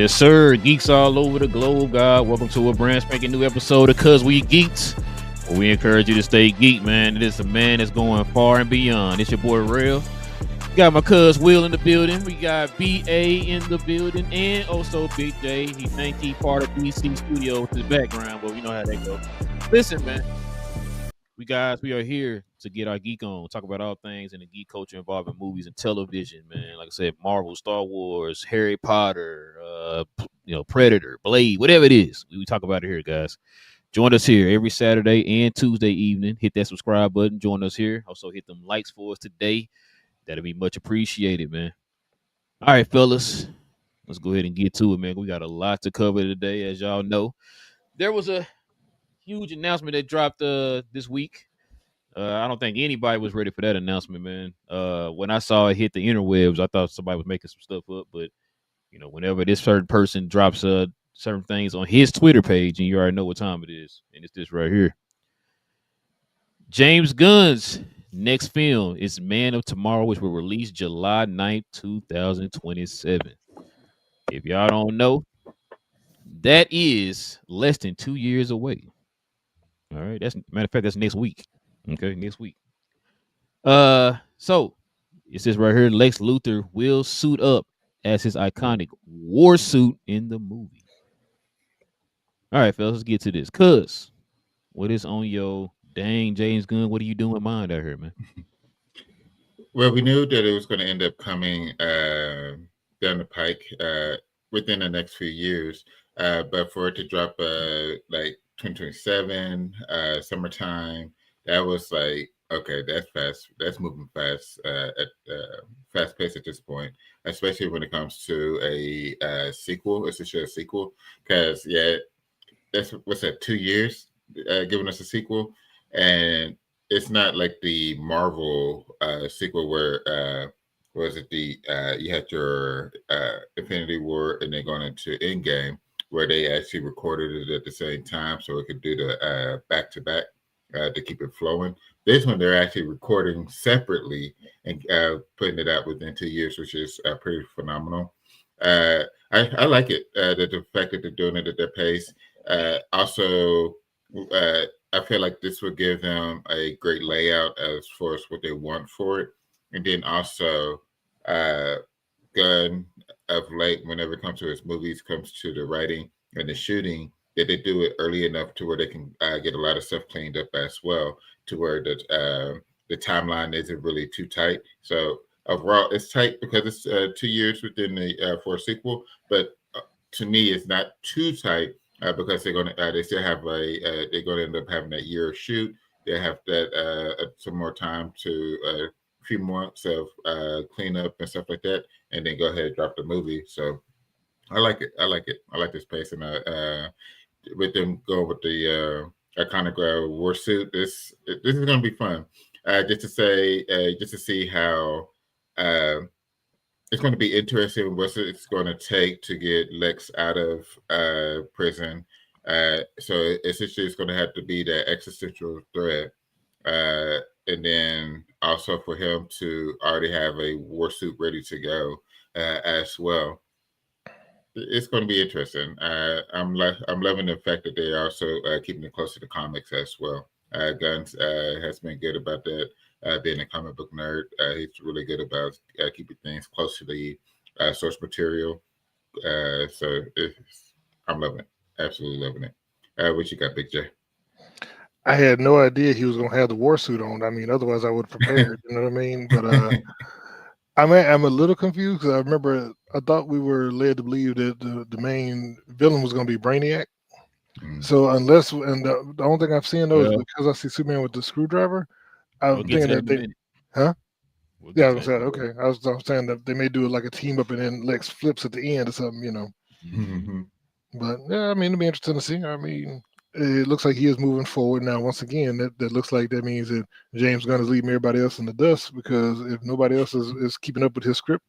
Yes, sir. Geeks all over the globe, God. Welcome to a brand spanking new episode of Cuz We Geeked. Well, we encourage you to stay geek, man. It is a man that's going far and beyond. It's your boy, Real. Got my cuz Will in the building. We got BA in the building and also Big J. He think he part of DC Studio with his background, but you know how that goes. Listen, man. We are here to get our geek on, talk about all things in the geek culture involving movies and television, man. Like I said, Marvel, Star Wars, Harry Potter, Predator, Blade, whatever it is. We talk about it here, guys. Join us here every Saturday and Tuesday evening. Hit that subscribe button. Join us here. Also hit them likes for us today. That'll be much appreciated, man. All right, fellas. Let's go ahead and get to it, man. We got a lot to cover today, as y'all know. There was a huge announcement that dropped this week. I don't think anybody was ready for that announcement, man. When I saw it hit the interwebs, I thought somebody was making some stuff up. But whenever this certain person drops certain things on his Twitter page, and you already know what time it is, and it's this right here. James Gunn's next film is Man of Tomorrow, which will release July 9th, 2027. If y'all don't know, that is less than 2 years away. All right, matter of fact, that's next week. Okay, next week. So it says right here, Lex Luthor will suit up as his iconic war suit in the movie. All right, fellas, let's get to this. Cuz, what is on your dang James Gunn? What are you doing mind out here, man? Well, we knew that it was going to end up coming down the pike within the next few years, but for it to drop like 2027 summertime, that was like, okay, that's fast. That's moving fast at fast pace at this point, especially when it comes to a sequel, essentially a sequel. Because that's what's that, 2 years giving us a sequel, and it's not like the Marvel sequel where was it you had your Infinity War and then going into Endgame where they actually recorded it at the same time so it could do the back to back to keep it flowing. This one they're actually recording separately and putting it out within 2 years, which is pretty phenomenal. I like it that the fact that they're doing it at their pace. Also, I feel like this would give them a great layout as far as what they want for it. And then also, Gunn of late, whenever it comes to his movies, comes to the writing and the shooting, that they do it early enough to where they can get a lot of stuff cleaned up as well, to where the timeline isn't really too tight. So overall, it's tight because it's 2 years within the for a sequel, but to me, it's not too tight. Because they're gonna, they still have they're gonna end up having that year shoot. They have that some more time to a few months of cleanup and stuff like that, and then go ahead and drop the movie. So I like it. I like it. I like this pace, and with them going with the iconic war suit, this is gonna be fun. Just to see how. It's going to be interesting what it's going to take to get Lex out of prison. So essentially, it's going to have to be that existential threat. And then also for him to already have a war suit ready to go as well. It's going to be interesting. I'm loving the fact that they're also keeping it close to the comics as well. Guns has been good about that. Being a comic book nerd, he's really good about keeping things close to the source material. So I'm loving it, absolutely loving it. What you got, Big J? I had no idea he was going to have the war suit on. I mean, otherwise I would have prepared. You know what I mean? But I'm a little confused because I thought we were led to believe that the main villain was going to be Brainiac. So the only thing I've seen though is because I see Superman with the screwdriver. I'm thinking that they, huh? Yeah, I was saying, okay. I was saying that they may do it like a team up and then Lex flips at the end or something, Mm-hmm. But yeah, I mean, it'll be interesting to see. I mean, it looks like he is moving forward now. Once again, that looks like that means that James Gunn is leaving everybody else in the dust because if nobody else is keeping up with his script,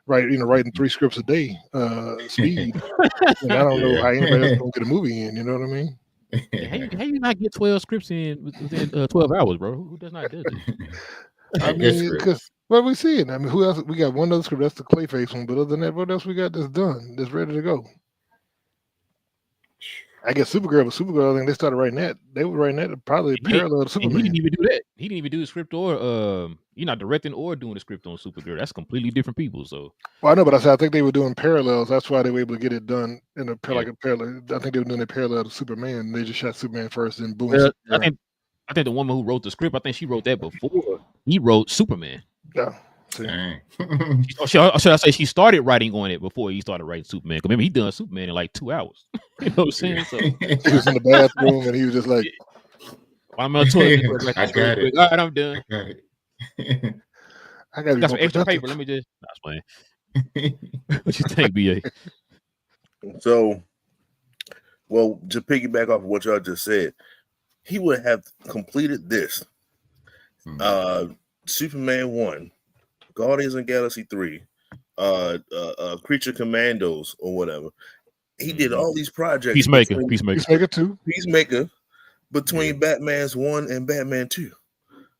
right? Writing 3 scripts a day, speed. And I don't know how anybody else gonna get a movie in. You know what I mean? How you not get 12 scripts in within 12 hours, bro? Who does not do this? I mean, because what we seeing? I mean, who else? We got one other script. That's the Clayface one. But other than that, what else we got that's done, that's ready to go? I guess Supergirl, but Supergirl, I think they started writing that. They were writing that probably parallel to And Superman. he didn't even do that. He didn't even do the script or you're not directing or doing the script on Supergirl. That's completely different people. So Well, I know, but I said I think they were doing parallels. That's why they were able to get it done in a yeah. like a parallel. I think they were doing it parallel to Superman. They just shot Superman first, then boom. Well, I Supergirl. think the woman who wrote the script, I think she wrote that before he wrote Superman. Yeah. See. Dang. Or should I say she started writing on it before he started writing Superman? Because remember, he done Superman in like 2 hours. You know what I'm saying? So He was in the bathroom and he was just like, I'm on the toilet. I got it. All right, I'm done. I got it. I gotta be Got more some extra productive. paper. Let me just. Nah, I was playing. What you think, BA? So, well, to piggyback off of what y'all just said, he would have completed this. Superman 1, Guardians of the Galaxy 3, Creature Commandos or whatever. He did all these projects. Peacemaker 2. Between Batman's 1 and Batman 2.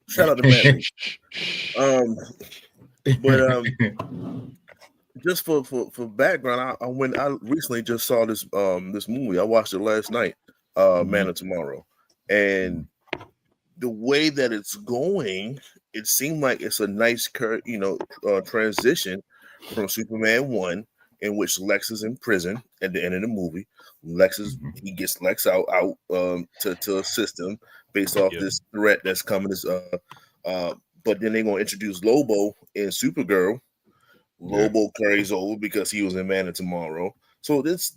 Shout out to Batman. Just for background, I recently just saw this this movie. I watched it last night, Man of Tomorrow, and the way that it's going, it seemed like it's a nice transition from Superman 1, in which Lex is in prison at the end of the movie. He gets Lex out to assist him based off this threat that's coming. But then they're gonna introduce Lobo in Supergirl. Lobo carries over because he was in Man of Tomorrow. So this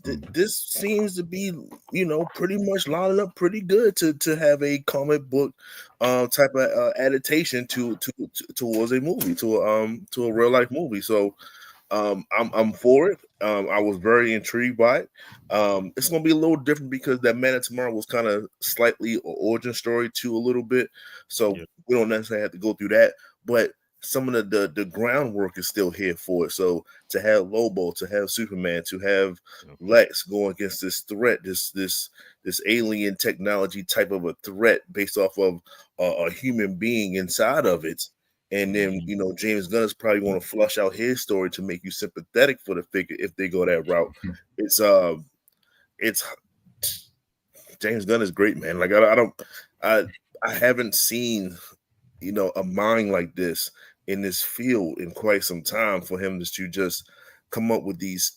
seems to be, pretty much lining up pretty good to have a comic book type of adaptation towards a movie, to a real life movie. So I'm for it. I was very intrigued by it. It's gonna be a little different because that Man of Tomorrow was kind of slightly an origin story too, a little bit. So we don't necessarily have to go through that, but some of the groundwork is still here for it. So to have Lobo, to have Superman, to have Lex going against this threat, this alien technology type of a threat based off of a human being inside of it. And then, James Gunn is probably going to flush out his story to make you sympathetic for the figure if they go that route. It's James Gunn is great, man. Like I haven't seen, a mind like this in this field in quite some time, for him to just come up with these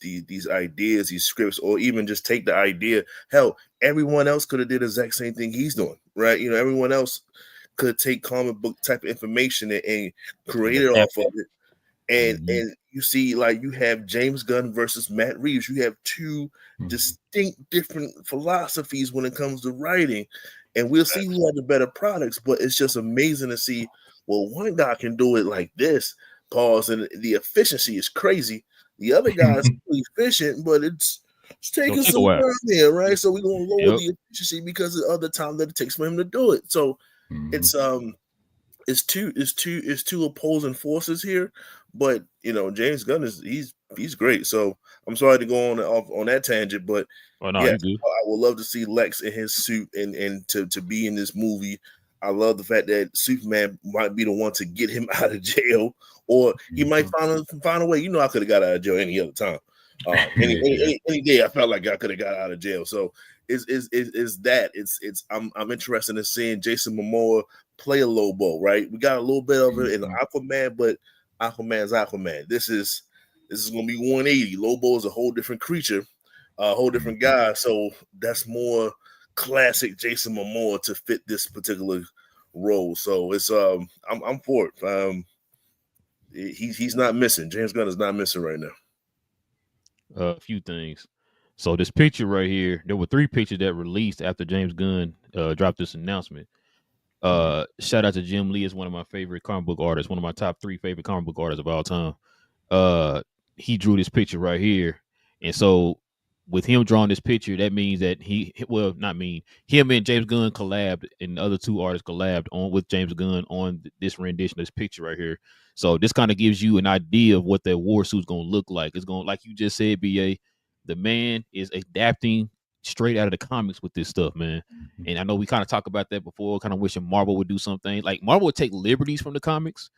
ideas, these scripts, or even just take the idea. Hell, everyone else could have did the exact same thing he's doing, right? Everyone else could take comic book type of information and create it off of it. And you see, like, you have James Gunn versus Matt Reeves. You have two distinct different philosophies when it comes to writing. And we'll see who had the better products, but it's just amazing to see, well, one guy can do it like this, and the efficiency is crazy. The other guy is really efficient, but it's taking some time here, right? So we're going to lower the efficiency because of the other time that it takes for him to do it. So it's two opposing forces here, but James Gunn he's great. So I'm sorry to go on that tangent, but I would love to see Lex in his suit and to be in this movie. I love the fact that Superman might be the one to get him out of jail, or he might find a way. I could have got out of jail any other time. Any day I felt like I could have got out of jail. So I'm interested in seeing Jason Momoa play a Lobo, right? We got a little bit of it in Aquaman, but Aquaman's Aquaman. This is gonna be 180. Lobo is a whole different creature, a whole different guy. So that's more classic Jason Momoa to fit this particular role. So it's I'm for it. He's not missing. James Gunn is not missing right now. A few things. So this picture right here, there were 3 pictures that released after James Gunn dropped this announcement. Shout out to Jim Lee, is one of my favorite comic book artists, one of my top 3 favorite comic book artists of all time. He drew this picture right here, and so with him drawing this picture, that means that him and James Gunn collabed, and the other 2 artists collabed with James Gunn on this rendition of this picture right here. So this kind of gives you an idea of what that war suit's gonna look like. It's gonna, like you just said, BA, the man is adapting straight out of the comics with this stuff, man. And I know we kind of talked about that before, kind of wishing Marvel would do something. Like Marvel would take liberties from the comics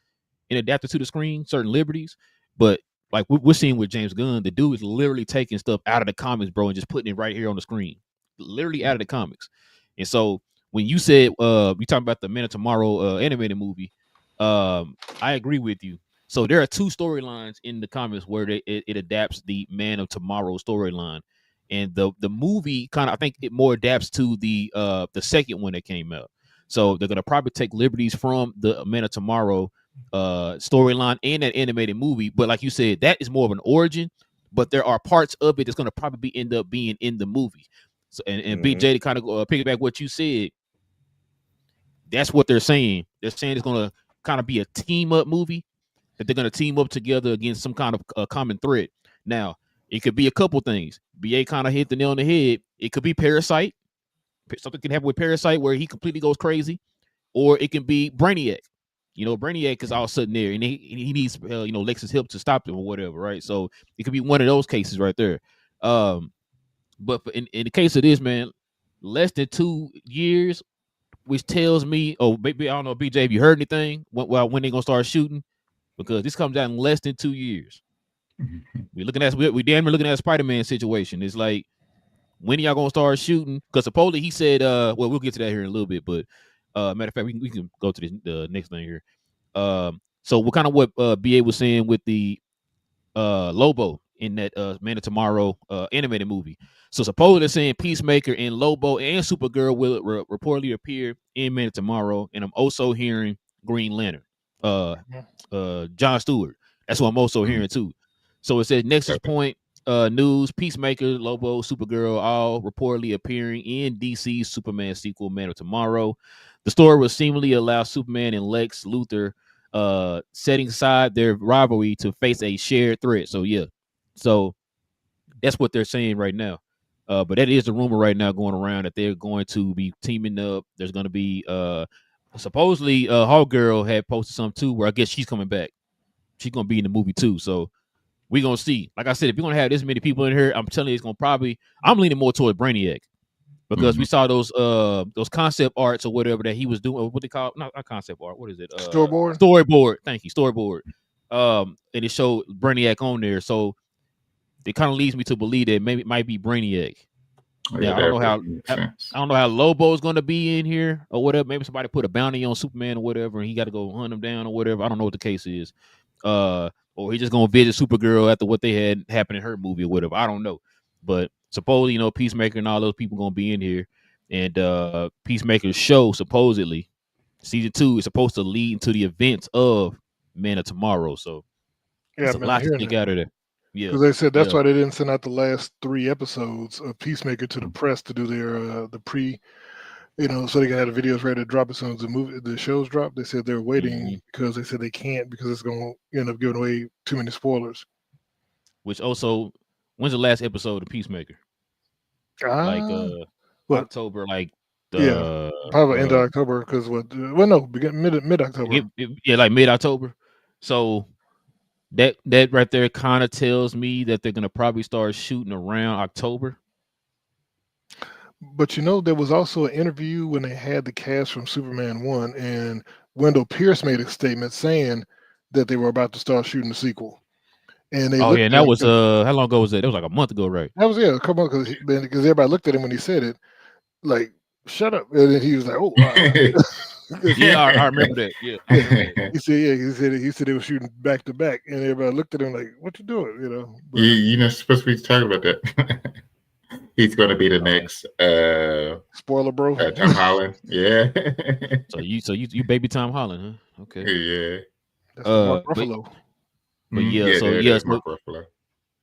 and adapt it to the screen, certain liberties. But like we're seeing with James Gunn, the dude is literally taking stuff out of the comics, bro, and just putting it right here on the screen. literally out of the comics. And so when you said you talking about the Man of Tomorrow animated movie, I agree with you. So there are two storylines in the comics where it adapts the Man of Tomorrow storyline, and the movie kind of, I think it more adapts to the second one that came out. So they're gonna probably take liberties from the Man of Tomorrow storyline and that animated movie, but like you said, that is more of an origin. But there are parts of it that's gonna probably end up being in the movie. So and Big J, to kind of piggyback what you said, that's what they're saying. They're saying it's gonna kind of be a team up movie, that they're gonna team up together against some kind of common threat. Now, it could be a couple things. BA kind of hit the nail on the head. It could be Parasite. Something can happen with Parasite where he completely goes crazy, or it can be Brainiac. You know, Brainiac is all sudden there, and he needs Lex's help to stop him or whatever, right? So it could be one of those cases right there. But in the case of this, man, less than 2 years, which tells me, oh, maybe I don't know, BJ, have you heard anything? When they gonna start shooting? Because this comes out in less than 2 years. We damn near looking at a Spider-Man situation. It's like, when are y'all gonna start shooting? Because supposedly he said, well, we'll get to that here in a little bit, but matter of fact, we can go to the next thing here. So what BA was saying with the Lobo in that Man of Tomorrow animated movie. So supposedly they're saying Peacemaker and Lobo and Supergirl will reportedly appear in Man of Tomorrow, and I'm also hearing Green Lantern, John Stewart. That's what I'm also hearing too. So it says Nexus Point news: Peacemaker, Lobo, Supergirl, all reportedly appearing in DC's Superman sequel, Man of Tomorrow. The story will seemingly allow Superman and Lex Luthor setting aside their rivalry to face a shared threat. So yeah, so that's what they're saying right now. But that is the rumor right now going around that they're going to be teaming up. There's going to be supposedly Hawk Girl had posted something too, where I guess she's coming back. She's going to be in the movie too. So we're going to see. Like I said, if you're going to have this many people in here, I'm telling you, it's going to probably, I'm leaning more towards Brainiac. Because we saw those concept arts or whatever that he was doing. What they call not concept art. What is it? Storyboard. Thank you, storyboard. And it showed Brainiac on there, so it kind of leads me to believe that maybe it might be Brainiac. Yeah, I don't know how Lobo's going to be in here or whatever. Maybe somebody put a bounty on Superman or whatever, and he got to go hunt him down or whatever. I don't know what the case is. Or he just going to visit Supergirl after what they had happened in her movie or whatever. I don't know, but supposedly, Peacemaker and all those people gonna be in here, and Peacemaker's show supposedly season 2 is supposed to lead into the events of Man of Tomorrow. So it's a lot to get out of there. Yeah, because they said that's why they didn't send out the last 3 episodes of Peacemaker to the press to do their the pre, so they can have the videos ready to drop as soon as the shows drop. They said they're waiting because they said they can't because it's gonna end up giving away too many spoilers. Which also, when's the last episode of Peacemaker? October, probably end of October because mid October. Like mid October. So that right there kind of tells me that they're gonna probably start shooting around October. But there was also an interview when they had the cast from Superman 1, and Wendell Pierce made a statement saying that they were about to start shooting the sequel. And that was how long ago was that? That was like a month ago, right? That was a couple months because everybody looked at him when he said it, like shut up, and then he was like, "Oh, wow." Yeah, I remember that. Yeah, I remember that. He said they were shooting back to back, and everybody looked at him like, "What you doing?" But, you're not supposed to be talking about that. He's going to be the next spoiler, bro. Tom Holland. Yeah. so you baby Tom Holland, huh? Okay. Yeah. That's Mark Ruffalo. But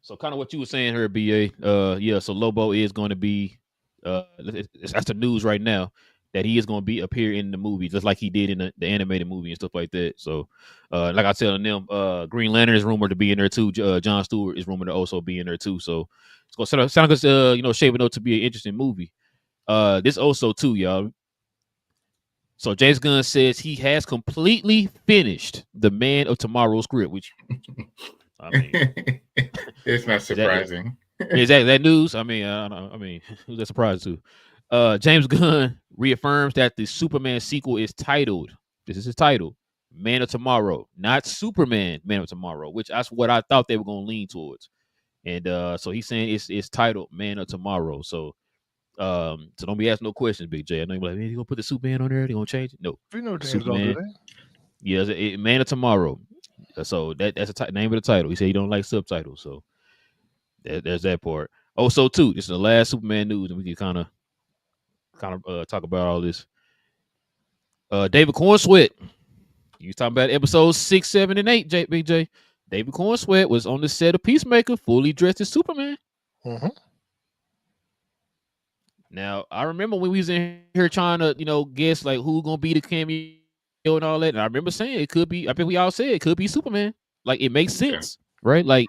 so kind of what you were saying here, BA. So Lobo is going to be that's the news right now, that he is going to appear in the movie just like he did in the animated movie and stuff like that. So like I said on them, Green Lantern is rumored to be in there too. John Stewart is rumored to also be in there too. So it's going to sound like shaping up to be an interesting movie. This also too, y'all. So James Gunn says he has completely finished the Man of Tomorrow script, which I mean, it's not surprising. Is that news? I mean, who's that surprise to? James Gunn reaffirms that the Superman sequel is titled. This is his title, Man of Tomorrow, not Superman, Man of Tomorrow, which that's what I thought they were going to lean towards. And so he's saying it's titled Man of Tomorrow. So So don't be asking no questions, Big J. I know you're like, man, you gonna put the Superman on there? They gonna change it? No. We know James Superman. don't do that. Yeah, Man of Tomorrow. So that's the name of the title. He said he don't like subtitles, so there's that part. Also, too, this is the last Superman news, and we can kind of talk about all this. David Cornsweet. You was talking about episodes 6, 7, and 8, Big J. David Cornsweet was on the set of Peacemaker, fully dressed as Superman. Mm-hmm. Now, I remember when we was in here trying to, guess like who gonna be the cameo and all that. And I remember saying it could be. I think we all said it could be Superman. Like it makes sense, right? Like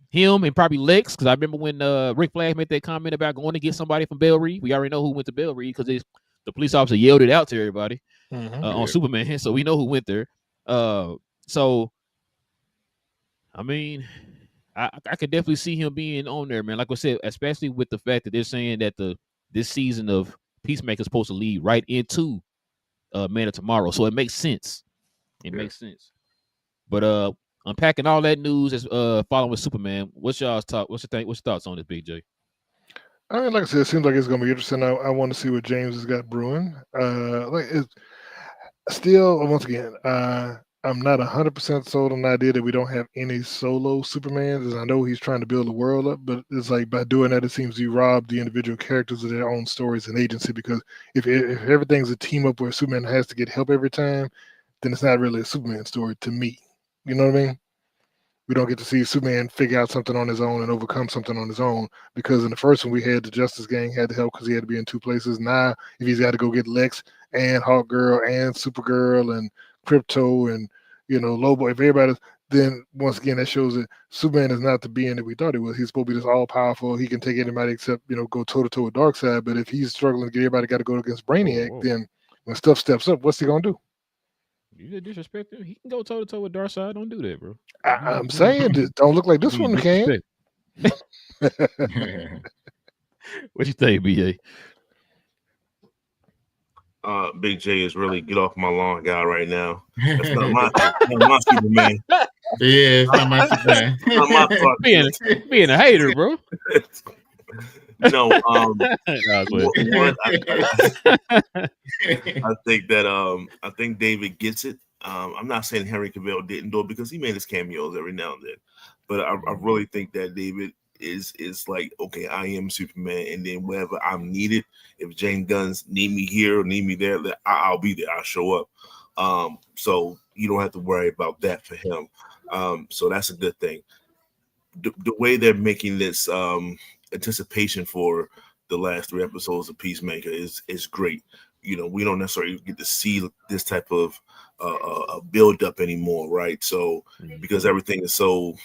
him and probably Lex. Because I remember when Rick Flag made that comment about going to get somebody from Bell Reed. We already know who went to Bell Reed because the police officer yelled it out to everybody on Superman. So we know who went there. So I mean, I could definitely see him being on there, man. Like I said, especially with the fact that they're saying that this season of Peacemaker is supposed to lead right into Man of Tomorrow, so it makes sense. It makes sense. But unpacking all that news as following Superman, what's y'all's talk? What's your thoughts on this, Big J? I mean, like I said, it seems like it's gonna be interesting. I want to see what James has got brewing. Like it's still once again, I'm not 100% sold on the idea that we don't have any solo Supermans. As I know he's trying to build the world up, but it's like by doing that, it seems you rob the individual characters of their own stories and agency. Because if everything's a team up where Superman has to get help every time, then it's not really a Superman story to me. You know what I mean? We don't get to see Superman figure out something on his own and overcome something on his own. Because in the first one, we had the Justice Gang had to help because he had to be in two places. Now, if he's got to go get Lex and Hawkgirl and Supergirl and Crypto and Lobo, if everybody, then once again that shows that Superman is not the being that we thought he was. He's supposed to be this all powerful. He can take anybody except go toe to toe with Darkseid. But if he's struggling to get everybody got to go against Brainiac, then when stuff steps up, what's he gonna do? You disrespect him. He can go toe to toe with Darkseid. Don't do that, bro. I'm saying, don't look like this one can. What you think, BA? Big J is really get off my lawn guy right now. That's not my Superman. Yeah, it's not my Superman. Not my part. Being a hater, bro. No, one, I think David gets it. I'm not saying Henry Cavill didn't do it because he made his cameos every now and then, but I really think that David is like, okay, I am Superman, and then wherever I'm needed, if James Gunn's need me here or need me there, I'll be there. I'll show up. So you don't have to worry about that for him. So that's a good thing. The way they're making this anticipation for the last 3 episodes of Peacemaker is great. We don't necessarily get to see this type of build up anymore, right? So because everything is so,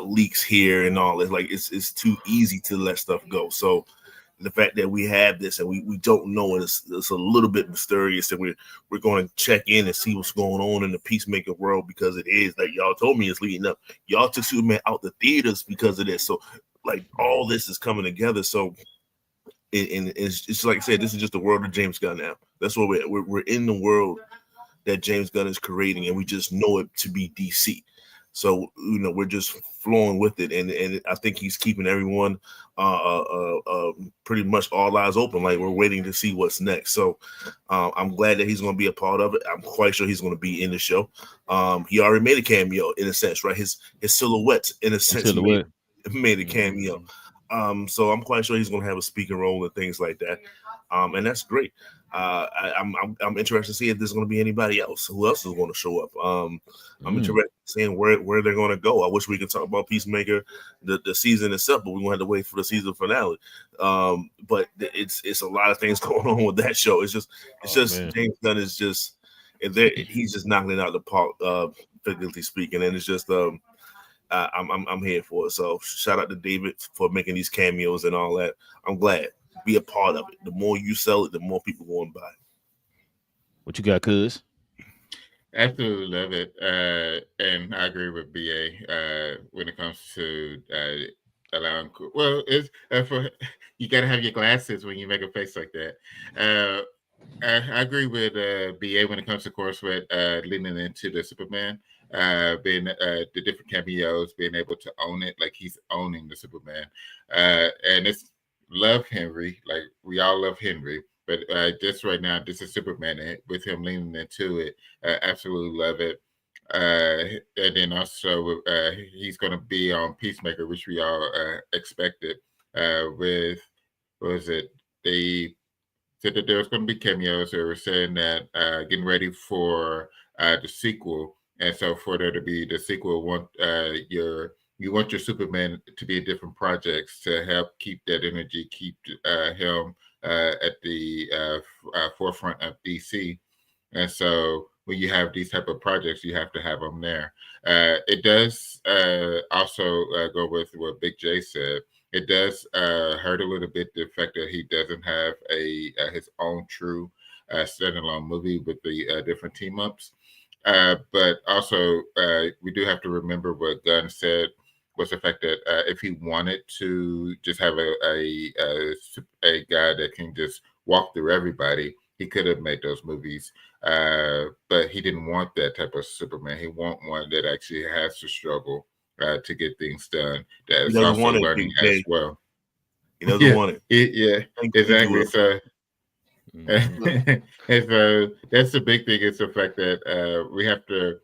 leaks here and all, it's too easy to let stuff go. So the fact that we have this and we don't know, it's a little bit mysterious, and we're going to check in and see what's going on in the Peacemaker world, because it is like y'all told me it's leading up. Y'all took Superman out the theaters because of this, so like all this is coming together. So and it's like I said, this is just the world of James Gunn now. That's what we're in the world that James Gunn is creating, and we just know it to be DC. So we're just flowing with it, and I think he's keeping everyone pretty much all eyes open. Like we're waiting to see what's next. So I'm glad that he's going to be a part of it. I'm quite sure he's going to be in the show. He already made a cameo in a sense, right? His silhouette in a sense made a cameo. So I'm quite sure he's going to have a speaking role and things like that. And that's great. I'm interested to see if there's going to be anybody else. Who else is going to show up? I'm interested in seeing where they're going to go. I wish we could talk about Peacemaker, the season itself, but we won't have to wait for the season finale. But it's a lot of things going on with that show. It's just James Gunn is just he's just knocking it out of the park, figuratively speaking, and it's just I'm here for it. So shout out to David for making these cameos and all that. I'm glad. Be a part of it. The more you sell it, the more people go and buy it. What you got, cuz? Absolutely love it. And I agree with BA when it comes to allowing. Well, it's for you got to have your glasses when you make a face like that. I agree with BA when it comes to course with leaning into the Superman, being the different cameos, being able to own it like he's owning the Superman, and love Henry, like we all love Henry, but just right now, this is Superman, and with him leaning into it, absolutely love it. And then also he's going to be on Peacemaker, which we all expected. With what was it? They said that there was going to be cameos. They were saying that getting ready for the sequel, and so for there to be the sequel, you want your Superman to be in different projects to help keep that energy, keep him at the forefront of DC. And so when you have these type of projects, you have to have them there. It does also go with what Big J said. It does hurt a little bit the fact that he doesn't have his own true standalone movie with the different team ups. But also, we do have to remember what Gunn said was the fact that if he wanted to just have a guy that can just walk through everybody, he could have made those movies. But he didn't want that type of Superman. He want one that actually has to struggle to get things done. That is also learning as well. He doesn't want it. Yeah, exactly. So. And so that's the big thing, is the fact that we have to.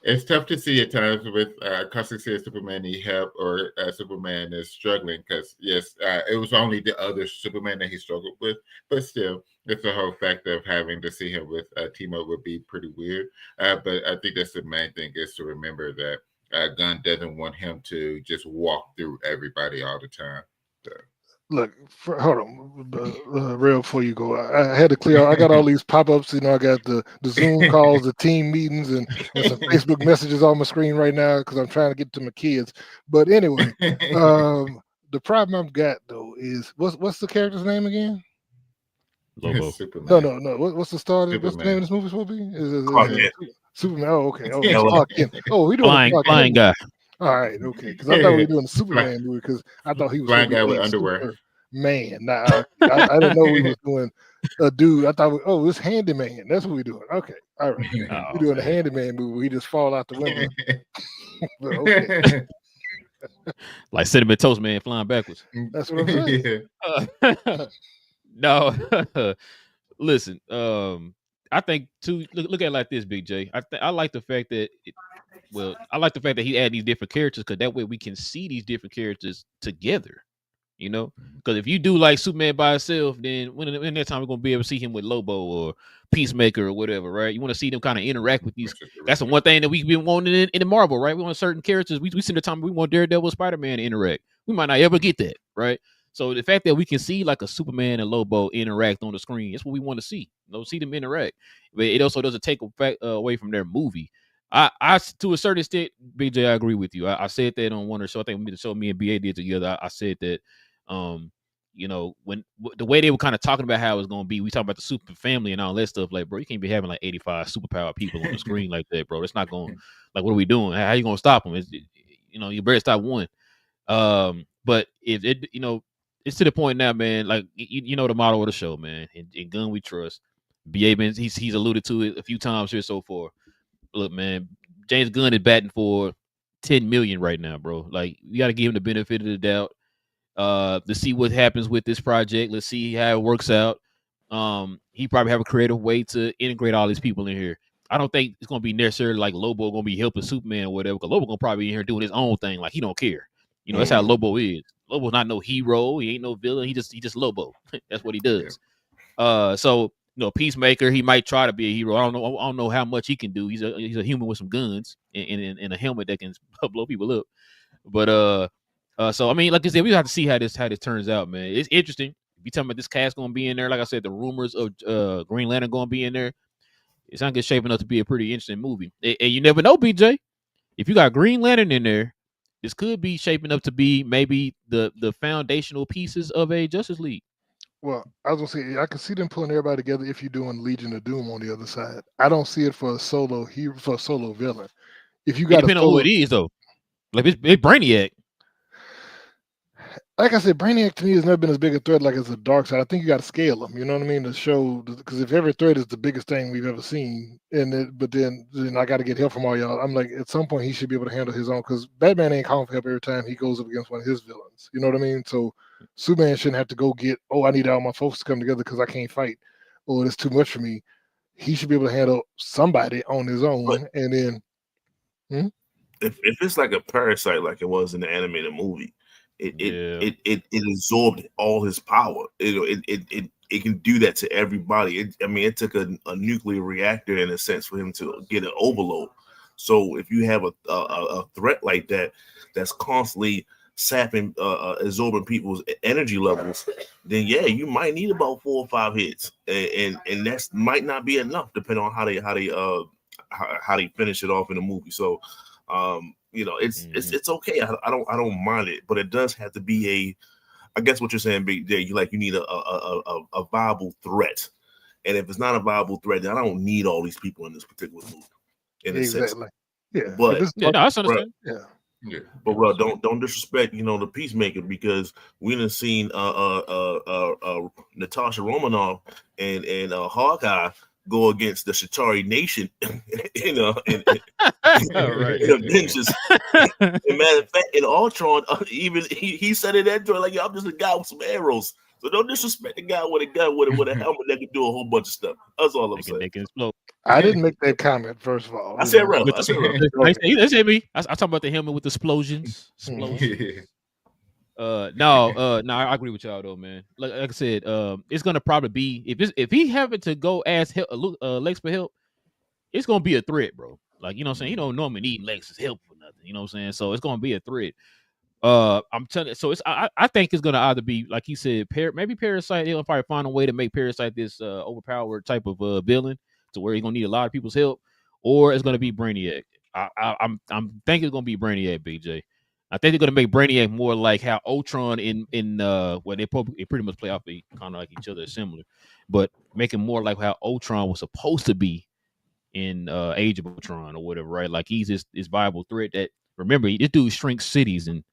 It's tough to see at times with constantly seeing Superman need help or Superman is struggling, because yes, it was only the other Superman that he struggled with, but still, it's the whole fact of having to see him with team up would be pretty weird. But I think that's the main thing, is to remember that Gunn doesn't want him to just walk through everybody all the time. So. Look, hold on, real before you go. I had to clear. I got all these pop-ups. I got the Zoom calls, the team meetings, and some Facebook messages on my screen right now because I'm trying to get to my kids. But anyway, the problem I've got though is what's the character's name again? Lobo. No. What's the starter? Superman. What's the name of this movie supposed to be? Is Superman. Oh, okay. Oh, we doing flying guy. All right, okay. Because I thought we were doing the Superman movie, because I thought he was flying guy with underwear. Man, I didn't know we was doing a dude. I thought, it was Handyman. That's what we're doing. Okay, all right. We're doing the Handyman movie. We just fall out the window. Okay. Like Cinnamon Toast Man flying backwards. That's what I'm saying. No, listen. I think too. Look at it like this, Big J. I like the fact that. I like the fact that he added these different characters, because that way we can see these different characters together. You know, because if you do like Superman by himself, then when that time we're gonna be able to see him with Lobo or Peacemaker or whatever, right? You want to see them kind of interact with these. That's the one thing that we've been wanting in the Marvel, right? We want certain characters. We see the time we want Daredevil, Spider-Man to interact. We might not ever get that, right? So the fact that we can see like a Superman and Lobo interact on the screen, that's what we want to see. See them interact. But it also doesn't take away from their movie. I to a certain extent, BJ, I agree with you. I said that on one of the show. I think the show me and BA did together. I said that, when the way they were kind of talking about how it was going to be, we talking about the super family and all that stuff. Like, bro, you can't be having like 85 superpower people on the screen like that, bro. That's not going. Like, what are we doing? How you going to stop them? You better stop one. But if it, it's to the point now, man. Like, the model of the show, man. And Gunn we trust. BA, man, he's alluded to it a few times here so far. Look, man, James Gunn is batting for 10 million right now, bro. Like, you got to give him the benefit of the doubt to see what happens with this project. Let's see how it works out. He probably have a creative way to integrate all these people in here. I don't think it's going to be necessarily like Lobo going to be helping Superman or whatever, because Lobo going to probably be in here doing his own thing. Like, he don't care. That's how Lobo is. Lobo's not no hero. He ain't no villain. He just Lobo. That's what he does. So, Peacemaker, he might try to be a hero. I don't know how much he can do. He's a human with some guns and a helmet that can blow people up. But so I mean, like I said, we have to see how this turns out, man. It's interesting. If you talking about this cast going to be in there, like I said, the rumors of Green Lantern going to be in there. It's not shaping up to be a pretty interesting movie. And you never know, BJ. If you got Green Lantern in there, this could be shaping up to be maybe the foundational pieces of a Justice League. Well, I was gonna say I can see them pulling everybody together if you're doing Legion of Doom on the other side. I don't see it for a solo hero, for a solo villain. If you got depending on who it is, though, like it's Brainiac. like I said, Brainiac to me has never been as big a threat like as a dark side. I think you got to scale him. You know what I mean? To show, because if every threat is the biggest thing we've ever seen, but then I got to get help from all y'all. I'm like, at some point he should be able to handle his own, because Batman ain't calling for help every time he goes up against one of his villains. You know what I mean? So Superman shouldn't have to go get, I need all my folks to come together because I can't fight, or it's too much for me. He should be able to handle somebody on his own, But and then. If it's like a parasite, like it was in the animated movie, it absorbed all his power. It can do that to everybody. It took a nuclear reactor in a sense for him to get an overload. So if you have a threat like that, that's constantly sapping, absorbing people's energy levels, then yeah, you might need about 4 or 5 hits, and that's might not be enough depending on how they finish it off in the movie. So. It's okay. I don't mind it, but it does have to be I guess what you're saying, Big J, you need a viable threat. And if it's not a viable threat, then I don't need all these people in this particular movie. In a sense. Yeah. But I understand. Yeah. But well, don't disrespect, the Peacemaker, because we done seen Natasha Romanoff and Hawkeye go against the Shatari Nation, in Avengers. And matter of fact, in Ultron, even he said in that joint, like, yo, I'm just a guy with some arrows. So don't disrespect the guy with a gun with a helmet that can do a whole bunch of stuff. That's all I'm saying. They can explode. I didn't make that comment, first of all. I said rough. I said rough. That's me. I talk about the helmet with the explosions. No, I agree with y'all though, man. Like I said, it's gonna probably be if he having to go ask Lex for help, it's gonna be a threat, bro. Like, you know what I'm saying? He don't normally need Lex's help for nothing. You know what I'm saying? So it's gonna be a threat. I'm telling you. So I think it's gonna either be like he said, maybe Parasite. He'll probably find a way to make Parasite this overpowered type of villain to where he's gonna need a lot of people's help, or it's gonna be Brainiac. I'm thinking it's gonna be Brainiac, BJ. I think they're gonna make Brainiac more like how Ultron in they pretty much play off kind of like each other, similar, but make him more like how Ultron was supposed to be in Age of Ultron or whatever, right? Like he's this viable threat that, remember, this dude shrinks cities and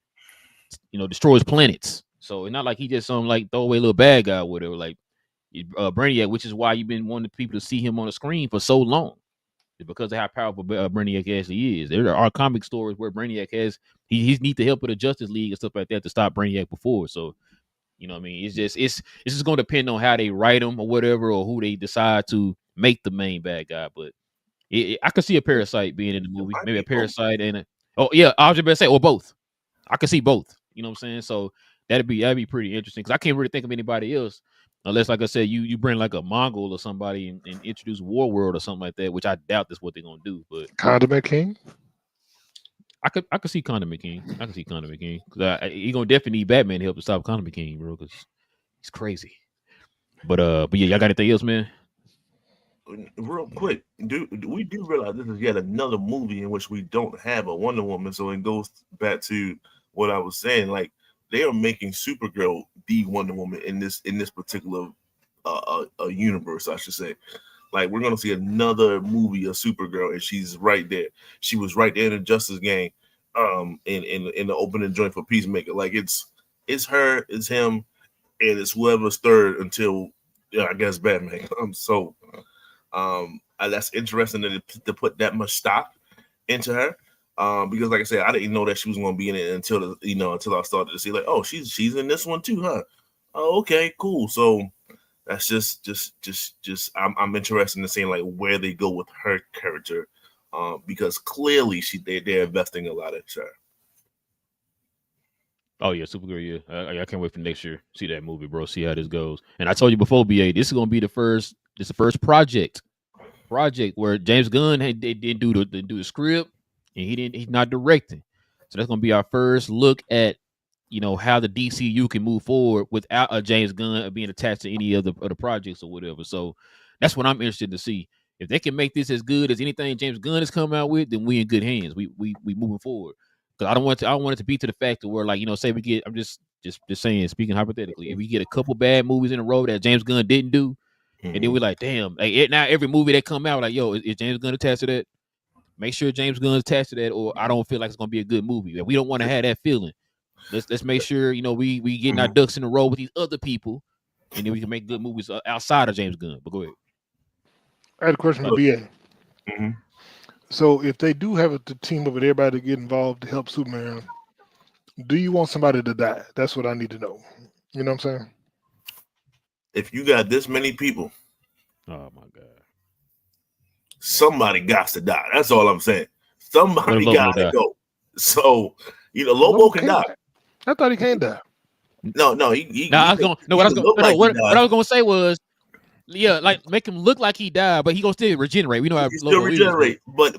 destroys planets. So it's not like he just some like throwaway little bad guy or whatever. Like Brainiac, which is why you've been wanting people to see him on the screen for so long. It's because of how powerful Brainiac actually is. There are comic stories where Brainiac he's need the help of the Justice League and stuff like that to stop Brainiac before. So, you know what I mean? It's just going to depend on how they write him or whatever, or who they decide to make the main bad guy. But I could see a Parasite being in the movie. Maybe a Parasite and I was just about to say, or both. I could see both. You know what I'm saying? So that'd be pretty interesting, because I can't really think of anybody else unless, like I said, you bring like a Mongol or somebody and introduce War World or something like that, which I doubt that's what they're gonna do. But Condiment King. I could see Condiment King. I can see Condiment King, because he gonna definitely need Batman to help to stop Condiment King, bro, because he's crazy. But yeah, y'all got anything else, man? Real quick, we do realize this is yet another movie in which we don't have a Wonder Woman, so it goes back to what I was saying. Like, they are making Supergirl the Wonder Woman in this particular universe, I should say. Like, we're gonna see another movie of Supergirl, and she's right there. She was right there in the Justice Gang, in the opening joint for Peacemaker. Like, it's her, it's him, and it's whoever's third until I guess Batman. That's interesting to put that much stock into her. Because like I said, I didn't know that she was going to be in it until I started to see, like, oh, she's in this one too, huh? Oh, okay, cool. So that's just I'm interested in seeing like where they go with her character, because clearly they're investing a lot in her. Oh yeah, Supergirl. Yeah, I can't wait for next year. See that movie, bro. See how this goes. And I told you before, BA, this is gonna be the first project where James Gunn they didn't do the script, and he's not directing. So that's gonna be our first look at how the DCU can move forward without a James Gunn being attached to any of the projects or whatever. So that's what I'm interested to see. If they can make this as good as anything James Gunn has come out with, then we in good hands. We moving forward. Because I don't want it to be to the fact that we're like, say we get, I'm just saying, speaking hypothetically, if we get a couple bad movies in a row that James Gunn didn't do, and then we're like, damn, like now every movie that come out, like, yo, is James Gunn attached to that? Make sure James Gunn's attached to that, or I don't feel like it's gonna be a good movie. We don't want to have that feeling. Let's make sure we getting our ducks in a row with these other people, and then we can make good movies outside of James Gunn. But go ahead. I had a question for BA. Mm-hmm. So if they do have to team up with everybody to get involved to help Superman, do you want somebody to die? That's what I need to know. You know what I'm saying? If you got this many people, Oh my God, somebody got to die. That's all I'm saying. Somebody Lobo got to die? go. So Lobo can die. I thought he can't die. No, what I was gonna say was, yeah, like make him look like he died, but he gonna still regenerate. We know how he still regenerate, but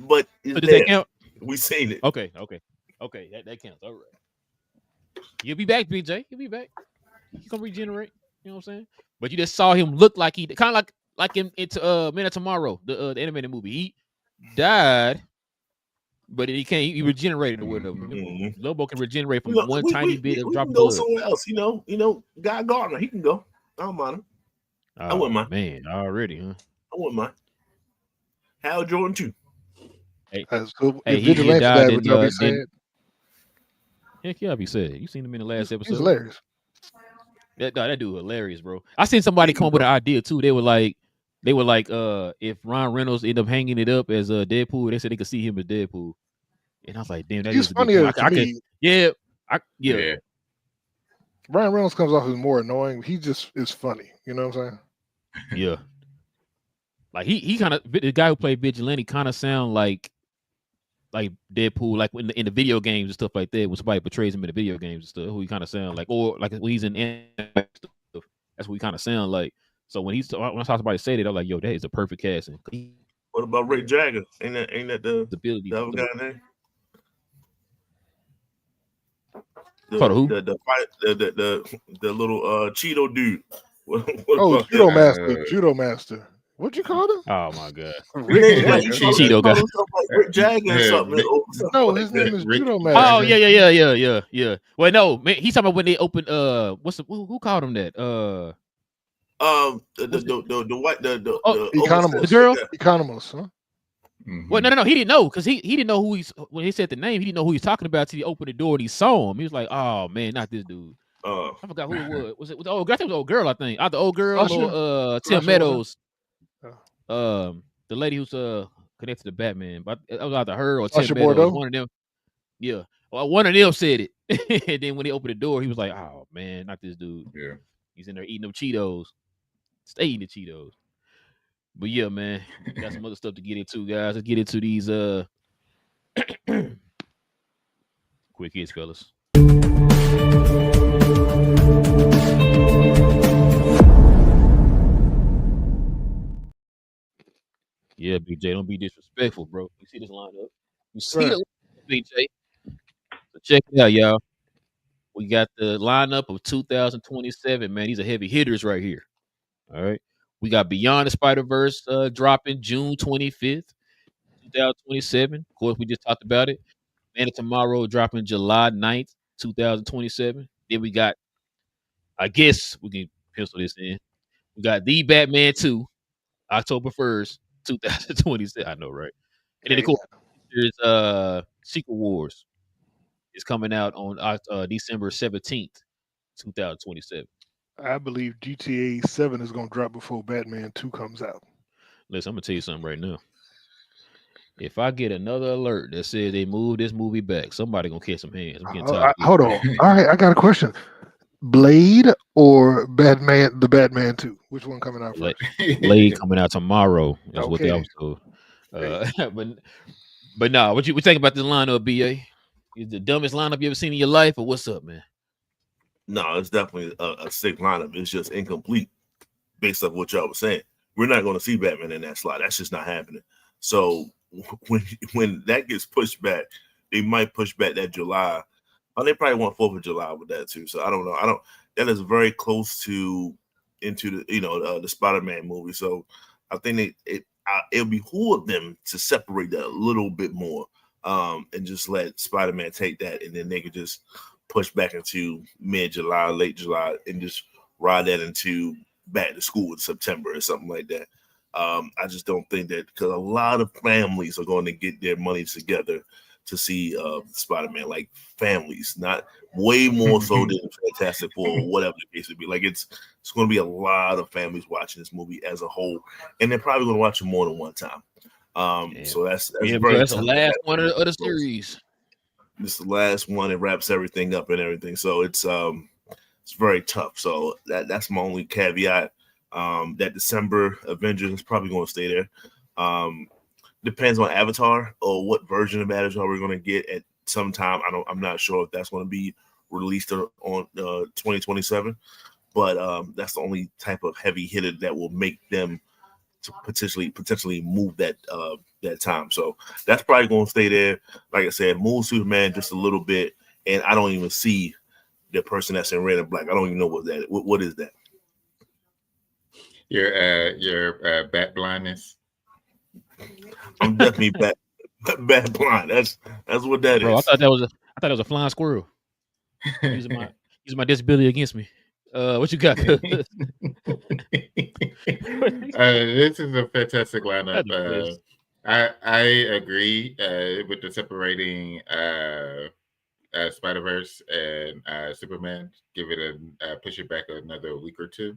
does that count? We seen it. Okay, that counts. All right, you'll be back, BJ. You'll be back. He's gonna regenerate. You know what I'm saying? But you just saw him look like he kind of like in Man of Tomorrow, the animated movie. He died, but he can't. He regenerated or whatever. Mm-hmm. Lobo can regenerate from one tiny bit of drop of blood. Go somewhere else. Guy Gardner, he can go. I don't mind him. I wouldn't mind. Man, already, huh? I wouldn't mind. Hal Jordan too. Hey, if Vigilante died, would y'all be sad? Heck yeah, I'll be sad. You seen him in the last episode? He's hilarious. That dude hilarious, bro. I seen somebody come up with an idea too. They were like, if Ryan Reynolds ended up hanging it up as Deadpool, they said they could see him as Deadpool. And I was like, damn, that he's funnier to me. Yeah. Ryan Reynolds comes off as more annoying. He just is funny. You know what I'm saying? Yeah. Like he kind of, the guy who played Vigilante kind of sound like Deadpool, like in the video games and stuff like that. When somebody portrays him in the video games and stuff, who he kind of sound like, or like when he's in stuff, that's what he kind of sound like. So when I saw somebody say that, I'm like, yo, that is a perfect casting. What about Rick Jagger? Ain't that the ability? The other guy name? Who? The little Cheeto dude. Judo Master. What'd you call him? Oh my God, Cheeto guy. Rick Jagger or something. No, his name is Judo Master. Oh yeah. Well, no, man, he's talking about when they opened. Who called him that? The white Economos. The girl Economos, huh? Mm-hmm. Well, no, he didn't know because he didn't know when he said the name. He didn't know who he was talking about till he opened the door and he saw him. He was like, "Oh man, not this dude." I forgot who it was. Was it the old girl? I think it was the old girl. I think the old girl or Tim Meadows. The lady who's connected to Batman, but it was either her or Tim Meadows. One of them. Yeah, well, one of them said it, and then when he opened the door, he was like, "Oh man, not this dude." Yeah, he's in there eating them Cheetos. Stay eating the Cheetos. But yeah, man, we got some other stuff to get into, guys. Let's get into these quick hits, fellas. Yeah, BJ, don't be disrespectful, bro. You see this lineup? You see the BJ? So check it out, y'all. We got the lineup of 2027, man. These are heavy hitters right here. All right. We got Beyond the Spider-Verse dropping June 25th, 2027. Of course, we just talked about it. Man of Tomorrow dropping July 9th, 2027. Then we got, I guess we can pencil this in. We got The Batman 2, October 1st, 2027. I know, right? And then, of course, there's Secret Wars. It's coming out on December 17th, 2027. I believe GTA 7 is going to drop before Batman 2 comes out. Listen, I'm going to tell you something right now. If I get another alert that says they moved this movie back, somebody going to catch some hands. I'm getting tired. Hold on. All right, I got a question. Blade or Batman, the Batman 2? Which one coming out first? Blade coming out tomorrow. That's what they was told. But no, what you think about this lineup, BA? Is the dumbest lineup you ever seen in your life, or what's up, man? No, it's definitely a sick lineup. It's just incomplete based off what y'all was saying. We're not going to see Batman in that slot. That's just not happening. So when that gets pushed back, they might push back that July. Oh, they probably want 4th of July with that too. So I don't know. That is very close to into the the Spider-Man movie. So I think it'll behoove them to separate that a little bit more, and just let Spider-Man take that, and then they could just push back into mid-July, late July, and just ride that into back to school in September or something like that. I just don't think that, because a lot of families are going to get their money together to see Spider-Man, like families, not way more so than Fantastic Four or whatever the case would be. Like it's going to be a lot of families watching this movie as a whole, and they're probably going to watch it more than one time. So that's very that's the last one of the series. This is the last one. It wraps everything up and everything. So it's very tough. So that's my only caveat. That December Avengers is probably going to stay there. Depends on Avatar or what version of Avatar we're going to get at some time. I'm not sure if that's going to be released on 2027, but that's the only type of heavy hitter that will make them to potentially move that time. So that's probably going to stay there. Like I said, move Superman just a little bit, and I don't even see the person that's in red and black. I don't even know what is that. Your bat blindness. I'm definitely bat blind. That's what that Bro, is. I thought it was a flying squirrel. using my disability against me. What you got? This is a fantastic lineup. I agree with the separating Spider-Verse and Superman. Give it push it back another week or two.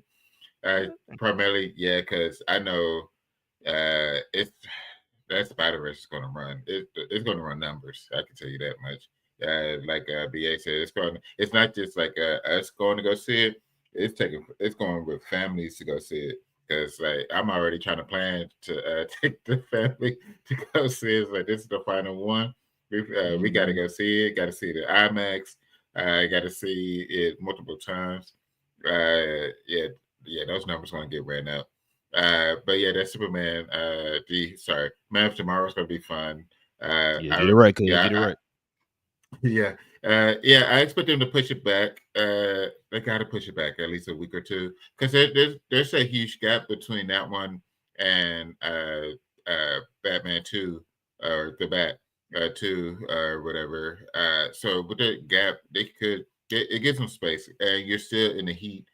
Primarily, because I know if that Spider-Verse is going to run, it's going to run numbers. I can tell you that much. Like BA said, it's not just like us going to go see it. It's going with families to go see it, because like I'm already trying to plan to take the family to go see it. It's like this is the final one. We got to go see it. Got to see the IMAX. Got to see it multiple times. Those numbers going to get ran up. But yeah, that's Superman. Man of Tomorrow is going to be fun. Get it right, cuz. Get it right. I expect them to push it back. They got to push it back at least a week or two, because there's a huge gap between that one and Batman 2 or the Bat 2 or whatever. So with that gap, they could it gives them space, and you're still in the heat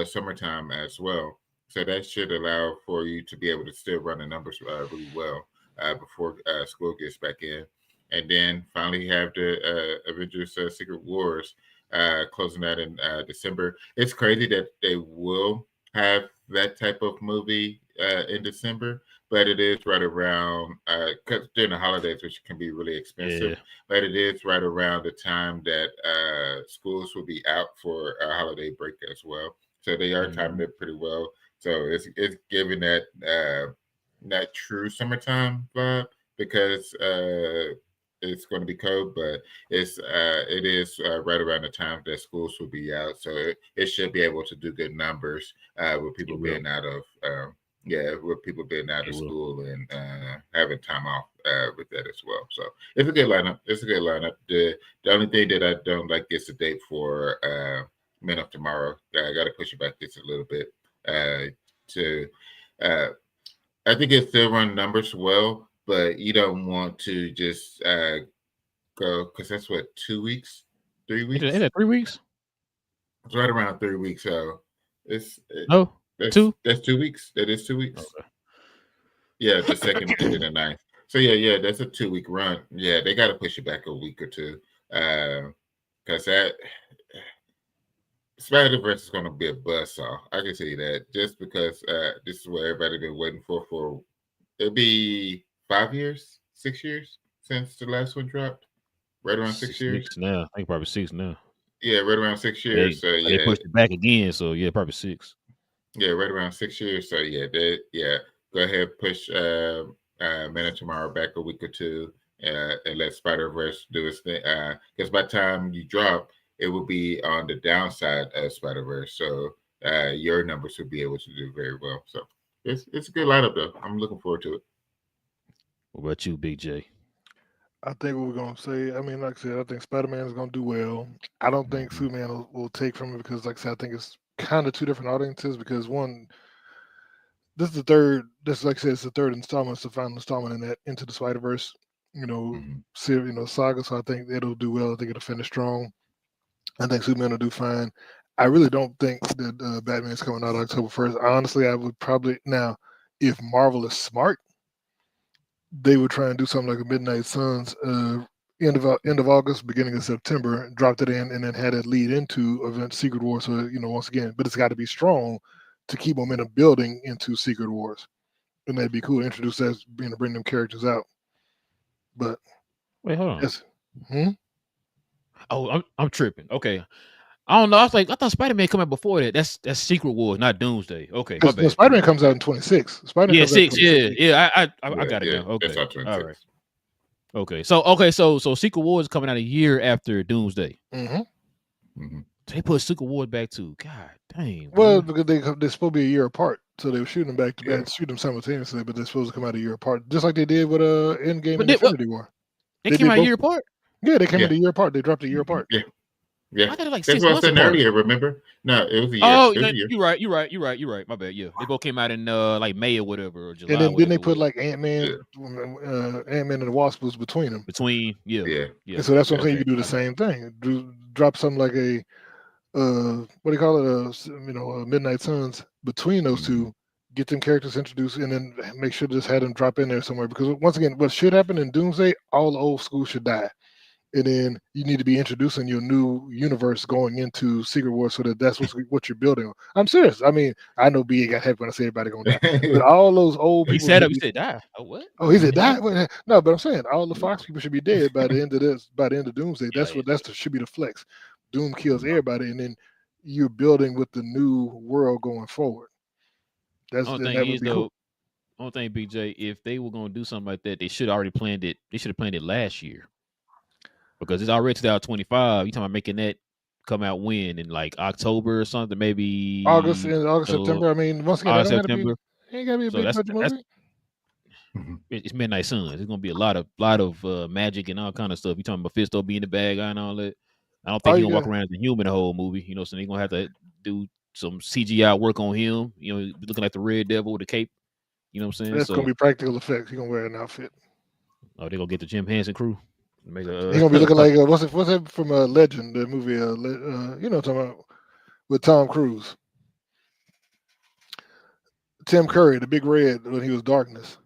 summertime as well. So that should allow for you to be able to still run the numbers really well before school gets back in. And then finally have the Avengers Secret Wars closing out in December. It's crazy that they will have that type of movie in December, but it is right around, because during the holidays, which can be really expensive, but it is right around the time that schools will be out for a holiday break as well. So they are timing it pretty well. So it's giving that not true summertime vibe, because it's going to be cold, but it is right around the time that schools will be out, so it should be able to do good numbers with people being out of school and having time off with that as well. So it's a good lineup. The only thing that I don't like is the date for Men of Tomorrow. I got to push it back just a little bit I think it still run numbers well, but you don't want to just go, because that's what, 2 weeks, 3 weeks? Is that 3 weeks? It's right around 3 weeks. So that's 2? That's 2 weeks. That is 2 weeks. Okay. Yeah, the 2nd and then the 9th. So yeah, that's a 2-week run. Yeah, they got to push it back a week or two, because that Spider-Verse is going to be a buzzsaw. I can tell you that, just because this is what everybody's been waiting for. It'll be 5 years, 6 years since the last one dropped. Right around 6 years now. I think probably 6 now. Yeah, right around 6 years. They pushed it back again. So yeah, probably 6. Yeah, right around 6 years. So go ahead, push Man of Tomorrow back a week or two, and let Spider-Verse do its thing. Because by the time you drop, it will be on the downside of Spider-Verse. So your numbers will be able to do very well. So it's a good lineup, though. I'm looking forward to it. What about you, Big J? I think what we're going to say, I mean, like I said, I think Spider-Man is going to do well. I don't think Superman will take from it, because, like I said, I think it's kind of two different audiences, because one, this is the third, like I said, it's the third installment, it's the final installment in that Into the Spider-Verse, saga. So I think it'll do well. I think it'll finish strong. I think Superman will do fine. I really don't think that Batman's coming out October 1st. Honestly, I would probably, now, if Marvel is smart, they would try and do something like a Midnight Suns end of August, beginning of September, dropped it in, and then had it lead into event Secret Wars. So once again, but it's got to be strong to keep momentum building into Secret Wars, and that'd be cool to introduce that, bring them characters out. But wait, hold on. yes, Oh, I'm tripping. Okay. I don't know. I thought Spider-Man come out before that. That's Secret Wars, not Doomsday. Okay, my bad. Spider-Man comes out in 26. Spider-Man Yeah, comes out in 6. 26. Yeah. I got it now. Okay, That's all 26. all right. Okay, so Secret Wars is coming out a year after Doomsday. They put Secret Wars back to God dang. Well, Boy. because they're supposed to be a year apart, so they were shooting them back to back, shoot them simultaneously, but they're supposed to come out a year apart, just like they did with Endgame and Infinity War. They came out a year apart. Yeah, they came out a year apart. They dropped a year apart. Yeah, I thought it like that's 6 what I months said apart. earlier. Remember? No, it was a year. Oh, it was a year. you're right. My bad. Yeah, they both came out in like May or whatever, or July. And then they put like Ant-Man and the Wasp was between them. Yeah. And so that's what I'm saying. You can do the same thing. Drop something like a what do you call it? Midnight Suns between those two. Get them characters introduced, and then make sure to just have them drop in there somewhere. Because once again, what should happen in Doomsday, all the old school should die. And then you need to be introducing your new universe going into Secret Wars, so that's what you're building. I'm serious. I mean, I know B got happy when I say everybody gonna die, but all those old people. He said die. Oh, what? Oh, he said die. No, but I'm saying all the Fox people should be dead by the end of this. By the end of Doomsday, should be the flex. Doom kills everybody, and then you're building with the new world going forward. That would be cool. Only thing, BJ, if they were gonna do something like that, they should have already planned it. They should have planned it last year. Because it's already 2025. You talking about making that come out when in like October or something, maybe August, September. I mean, once again, September. Ain't gotta be a big budget movie. It's Midnight Suns. There's gonna be a lot of magic and all kind of stuff. You talking about Mephisto being the bad guy and all that. I don't think he's gonna walk around as a human the whole movie. So they're gonna have to do some CGI work on him. Looking like the Red Devil with the cape. You know what I'm saying? That's gonna be practical effects. He's gonna wear an outfit. Oh, they're gonna get the Jim Henson crew. He's gonna be looking like what's that from Legend, the movie? Talking about with Tom Cruise, Tim Curry, the Big Red when he was Darkness.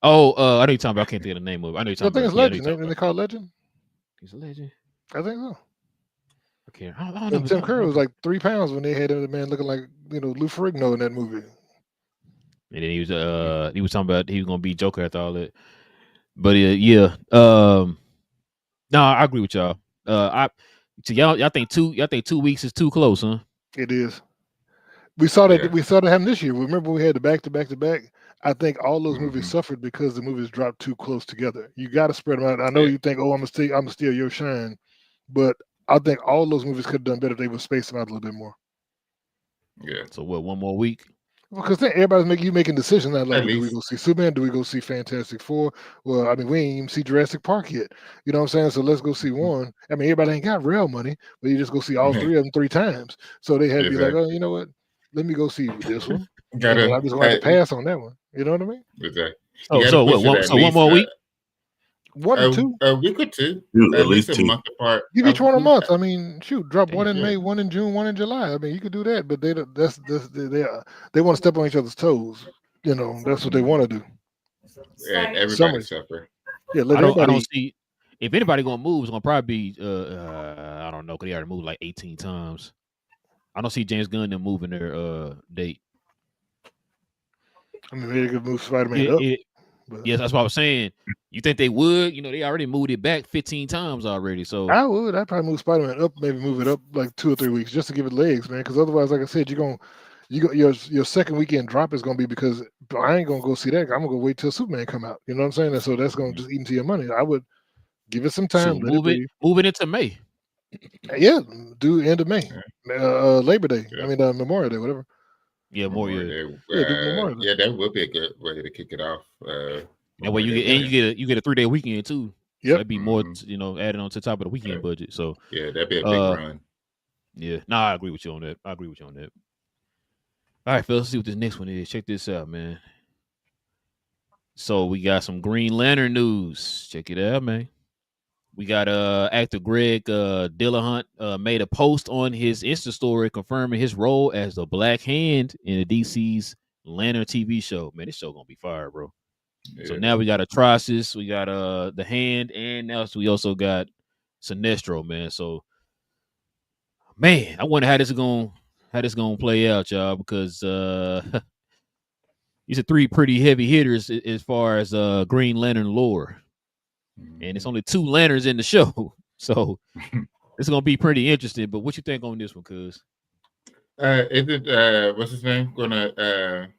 Oh, I know you're talking about. I can't think of the name of it. I know you're talking about. I think it's Legend. Ain't they call it Legend? He's a Legend. I think so. I can't. I don't know. Tim Curry was like 3 pounds when they had him, the man looking like Lou Ferrigno in that movie. And then he was talking about he was gonna be Joker after all that. But yeah, no, I agree with y'all. Y'all think 2 weeks is too close, huh? It is. We saw that happen this year. Remember we had the back to back. I think all those movies suffered because the movies dropped too close together. You got to spread them out. I know you think, I'm gonna steal your shine, but I think all those movies could have done better if they would space them out a little bit more. Yeah. So what? 1 more week? Because then everybody's making decisions now. Like, do we go see Superman? Do we go see Fantastic Four? Well, I mean, we ain't even see Jurassic Park yet. You know what I'm saying? So let's go see one. I mean, everybody ain't got real money, but you just go see all 3 of them 3 times. So they had to be like, oh, you know what? Let me go see this one. I'm just going to pass on that one. You know what I mean? Exactly. So what? So 1 more week? 1 or 2? A week or 2. At least a month apart. Give each one a month. I mean, shoot, drop one in May, one in June, one in July. I mean, you could do that, but they want to step on each other's toes. That's what they want to do. And everybody suffer. Yeah, I don't see if anybody gonna move. It's gonna probably be I don't know, because they already moved like 18 times. I don't see James Gunn them moving their date. I mean, they could move Spider-Man up. Yes, that's what I was saying. You think they would? They already moved it back 15 times already. So I would. I'd probably move Spider-Man up, maybe move it up like 2 or 3 weeks just to give it legs, man. Because otherwise, like I said, your second weekend drop is gonna be because I ain't gonna go see that. I'm gonna go wait till Superman come out. You know what I'm saying? And so that's gonna just eat into your money. I would give it some time. So move it into May. Yeah, do end of May, Labor Day. I mean Memorial Day, whatever. Yeah, Memorial Day. Yeah, that would be a good way to kick it off. That way you get a 3-day weekend too. Yeah, so that'd be more, added on to the top of the weekend budget. So yeah, that'd be a big run. Yeah, I agree with you on that. All right, fellas, let's see what this next one is. Check this out, man. So we got some Green Lantern news. Check it out, man. We got actor Greg Dillahunt made a post on his Insta story confirming his role as the Black Hand in the DC's Lantern TV show. Man, this show gonna be fire, bro. So now we got Atrocious, we got the Hand, and now we also got Sinestro, man. So man, I wonder how this is gonna play out, y'all, because these are three pretty heavy hitters as far as Green Lantern lore. And it's only 2 lanterns in the show. So it's gonna be pretty interesting. But what you think on this one, cuz? Is it what's his name? Nathan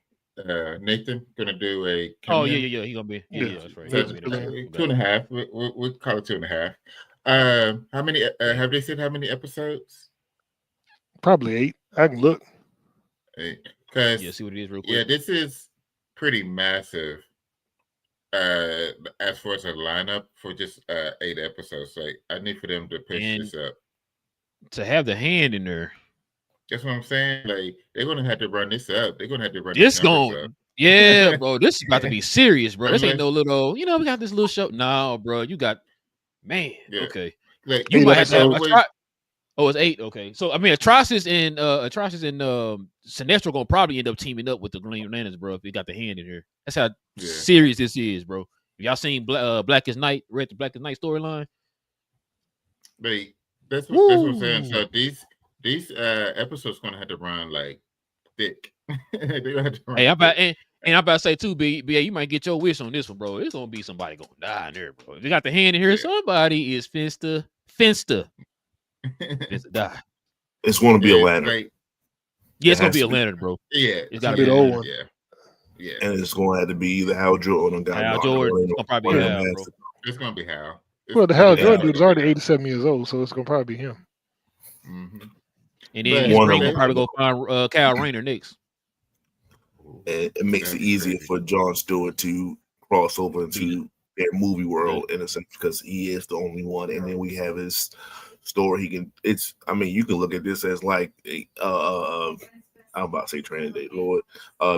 gonna do a cameo? Oh yeah. He gonna be that's right. So, He's gonna be 2.5. We'll call it 2.5. How many have they said how many episodes? Probably 8. I can look. 8. Because see what it is real quick. Yeah, this is pretty massive. As far as a lineup for just 8 episodes. Like I need for them to push this up. To have the Hand in there. That's what I'm saying. Like they're gonna have to run this up. They're gonna have to run this up. Yeah, bro. This is about to be serious, bro. This ain't no little, we got this little show. No, bro. You got okay. Like you might have to have it's 8. Okay. So I mean Atrocious and Sinestro gonna probably end up teaming up with the Green Lanterns, bro, if you got the Hand in here. That's how serious this is, bro. Y'all seen Blackest Night, read the Blackest Night storyline? That's what I'm saying. So these episodes gonna have to run like thick. They're gonna have to run I'm about to say too, BA, you might get your wish on this one, bro. It's gonna be somebody gonna die in there, bro. If you got the Hand in here, somebody is finsta die. It's gonna be a lantern. It's gonna be a lantern, bro. Yeah, it's gotta be an old one. Yeah, and it's gonna have to be either Hal Jordan or Hal Jordan. It's gonna probably be Hal, bro. It's gonna be Hal. Well, the Hal Jordan dude is already 87 years old, so it's gonna probably be him. Mm-hmm. And then his ring will probably go find Kyle Rayner next. And it makes it easier for Jon Stewart to cross over into their movie world in a sense because he is the only one. And then we have his story. You can look at this as like I'm about to say Trinity, Lord,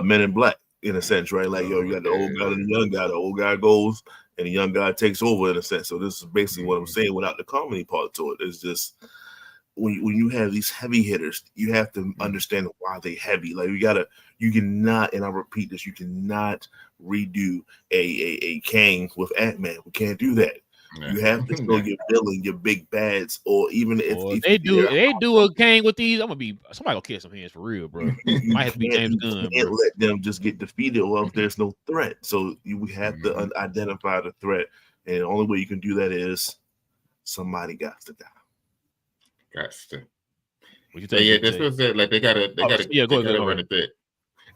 Men in Black in a sense, right? Like you got the old guy and the young guy. The old guy goes and the young guy takes over in a sense. So this is basically what I'm saying without the comedy part to it. It's just when you have these heavy hitters, you have to understand why they heavy. Like you cannot, and I repeat this, you cannot redo a Kang with Ant-Man. We can't do that. You have to show your villain, your big bads, or even if they do a Kang with these, somebody gonna kiss some hands for real, bro. Might have to be James Gunn. You can't let them just get defeated, or if there's no threat. So you have to identify the threat, and the only way you can do that is somebody got to die. Got to. What you think? Yeah, this was it. Like they gotta run it thick.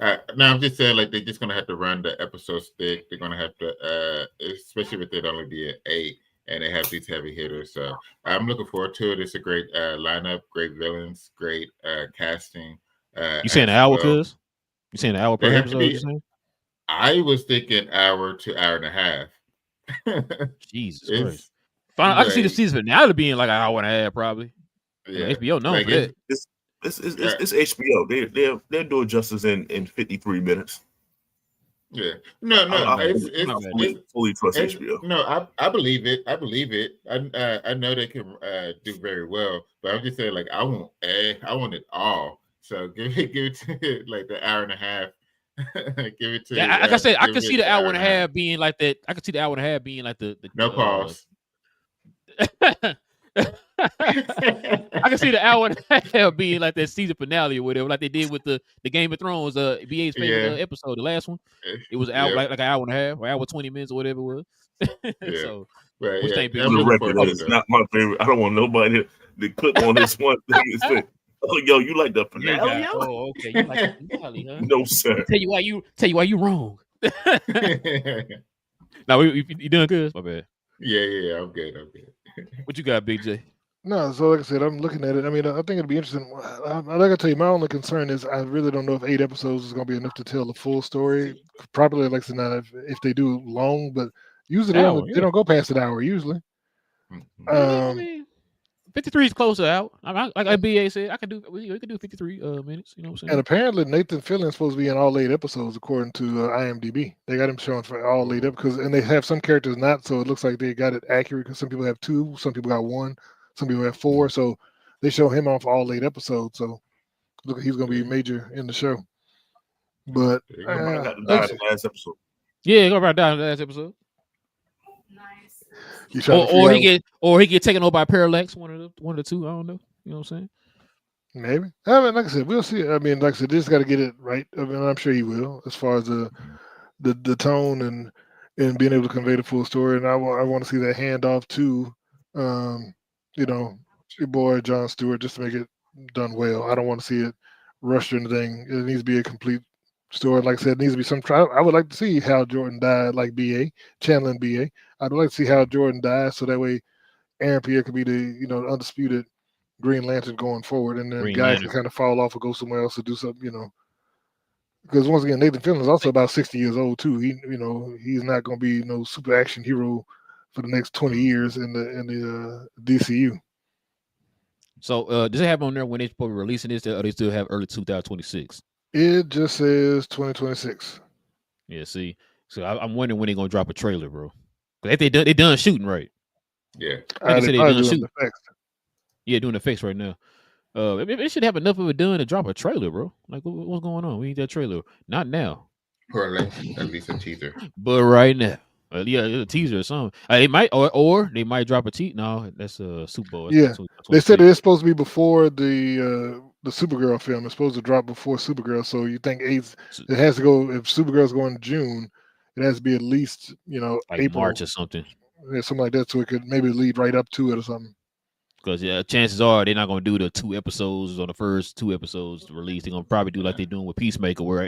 Now I'm just saying, like they're just gonna have to run the episodes thick. They're gonna have to, especially with it only be an 8, and they have these heavy hitters. So I'm looking forward to it. It's a great lineup, great villains, great casting. You saying an hour, cuz? You saying an hour per episode? I was thinking hour to hour and a half. Jesus Christ. I can see the season finale being like an hour and a half, probably. Yeah, HBO knows for that. It's HBO. They're doing justice in 53 minutes. Yeah. No. I fully trust HBO. No, I believe it. I know they can do very well, but I'm just saying, like, I want it all. So give it to like the hour and a half. Give it to. Yeah, like I said, I can see the hour and a half being like that. I can see the hour and a half being like the no pause. I can see the hour and a half being like that season finale or whatever, like they did with the Game of Thrones BA's favorite episode, the last one. It was out like an hour and a half, or hour 20 minutes or whatever it was. So the record is not my favorite. I don't want nobody to click on this one thing and say, "Oh, yo, you like the finale?" Oh, okay. You like the finale, huh? No, sir. Tell you why you wrong. Now you doing good? My bad. Yeah, I'm good. What you got, Big J? No, so like I said, I'm looking at it. I mean, I think it'll be interesting. Like I tell you, my only concern is I really don't know if 8 episodes is going to be enough to tell the full story. Probably, like I said, not if they do long, but usually they don't go past an hour. Usually, I mean, 53 is closer out. Like BA said, we could do 53 minutes. You know what I'm saying? And apparently, Nathan Fillion's supposed to be in all 8 episodes, according to IMDb. They got him showing for all 8 episodes, and they have some characters not. So it looks like they got it accurate because some people have 2, some people got 1. Some people have 4, so they show him off all 8 episodes. So look, he's going to be major in the show. But got to die in the last episode. Yeah, go right down to the last episode. You trying to figure Or he get taken over by Parallax, one of the two. I don't know. You know what I'm saying? maybe. I mean, like I said, we'll see. I mean, like I said, just got to get it right. I mean, I'm sure he will, as far as the tone and being able to convey the full story. And I want to see that handoff to, you know, your boy John Stewart, just to make it done well. I don't want to see it rushed or anything. It needs to be a complete story. Like I said, it needs to be some. I would like to see how Jordan died, like BA, channeling BA. I'd like to see how Jordan died, so that way Aaron Pierre could be the undisputed Green Lantern going forward, and then Green guys Lantern. can kind of fall off or go somewhere else to do something, Because once again, Nathan Fillion is also about 60 years old too. He's not going to be no super action hero for the next 20 years in the DCU. So does it have on there when they're supposed to be releasing this, or they still have early 2026? It just says 2026. Yeah, see. So I'm wondering when they're gonna drop a trailer, bro. Cause they done shooting, right? Yeah. I think they said they probably done doing shooting. the effects. Yeah, doing effects right now. It should have enough of it done to drop a trailer, bro. Like, what's going on? We need that trailer. Not now, Or at least a teaser. but right now. Yeah, a teaser or something. They might, or they might drop a teaser. No, that's a Super Bowl. Yeah, they said it's supposed to be before the Supergirl film. It's supposed to drop before Supergirl. So you think it has to go, if Supergirl's going in June, it has to be at least like April, March or something. Yeah, something like that, so it could maybe lead right up to it or something. Because chances are they're not gonna do the 2 episodes on the first 2 episodes released. They're gonna probably do like they're doing with Peacemaker, where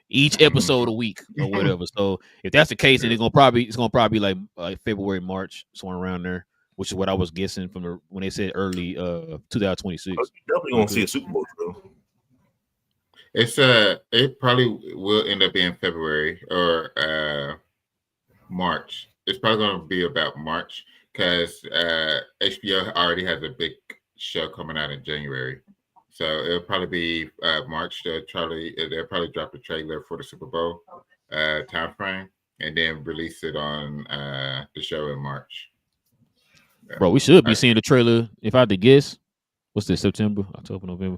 each episode a week or whatever. So if that's the case, then it's gonna probably be like February, March, somewhere around there, which is what I was guessing from when they said early 2026. Definitely gonna see a Super Bowl drill. It probably will end up being February or March. It's probably going to be about March because HBO already has a big show coming out in January, so it'll probably be March. They'll probably drop the trailer for the Super Bowl time frame and then release it on the show in March. Bro, we should be seeing the trailer. If I had to guess, what's this? September, October, November.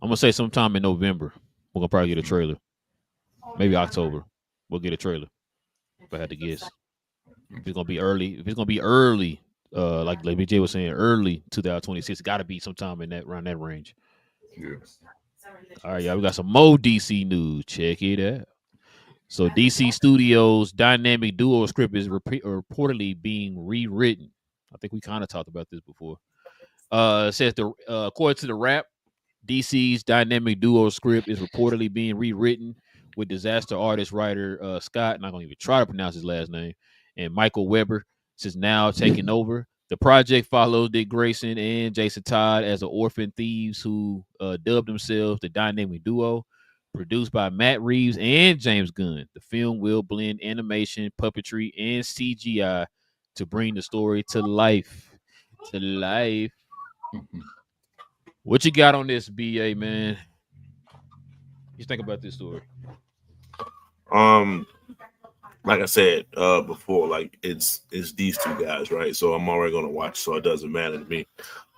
I'm gonna say sometime in November we're gonna probably get a trailer. Maybe October we'll get a trailer. If I had to guess, if it's gonna be early, like BJ was saying, early 2026, got to be sometime around that range. Yeah. All right, y'all, we got some more DC news. Check it out. So DC Studios' dynamic duo script is reportedly being rewritten. I think we kind of talked about this before. It says according to the Wrap, DC's dynamic duo script is reportedly being rewritten with disaster artist writer Scott, not gonna even try to pronounce his last name, and Michael Weber is now taking over. The project follows Dick Grayson and Jason Todd as the orphan thieves who dubbed themselves the dynamic duo. Produced by Matt Reeves and James Gunn, the film will blend animation, puppetry, and CGI to bring the story to life. What you got on this, BA, man? You think about this story? Like I said before, like it's these two guys, right? So I'm already gonna watch, so it doesn't matter to me.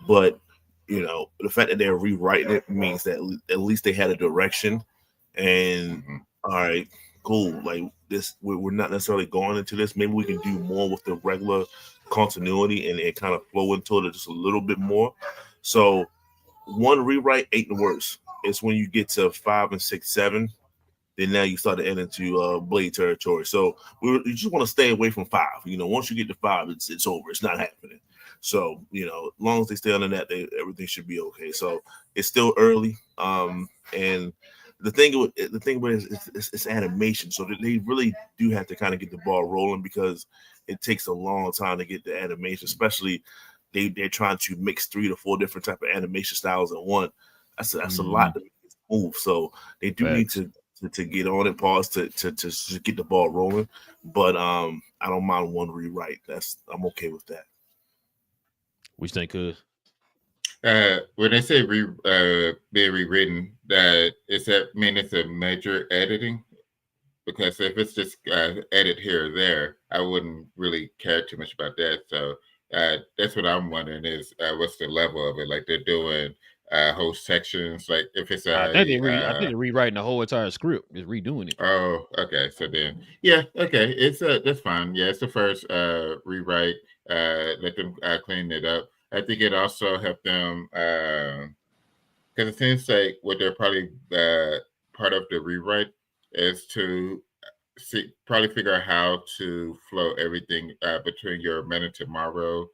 But the fact that they're rewriting it means that at least they had a direction. And all right, cool. Like this, we're not necessarily going into this. Maybe we can do more with the regular continuity and kind of flow into it just a little bit more. So one rewrite ain't the worst. It's when you get to 5 and 6, 7. Then now you start to enter into Blade territory. So you just want to stay away from 5. Once you get to 5, it's over. It's not happening. So as long as they stay under that, everything should be okay. So it's still early, and the thing with it is it's animation. So they really do have to kind of get the ball rolling because it takes a long time to get the animation, especially they're trying to mix 3 to 4 different type of animation styles in one. That's a lot to move. So they do need to get on it, pause to get the ball rolling. But I don't mind one rewrite. I'm okay with that. What you think, cuz? When they say being rewritten, it's a major editing? Because if it's just edit here or there, I wouldn't really care too much about that. So that's what I'm wondering is what's the level of it? Like they're doing whole sections. Like if it's I think they're rewriting the whole entire script, just redoing it. Oh, okay. So then, yeah, okay. It's that's fine. Yeah, it's the first rewrite. Let them clean it up. I think it also helped them because it seems like what they're probably part of the rewrite is to probably figure out how to flow everything between your Men of Tomorrow,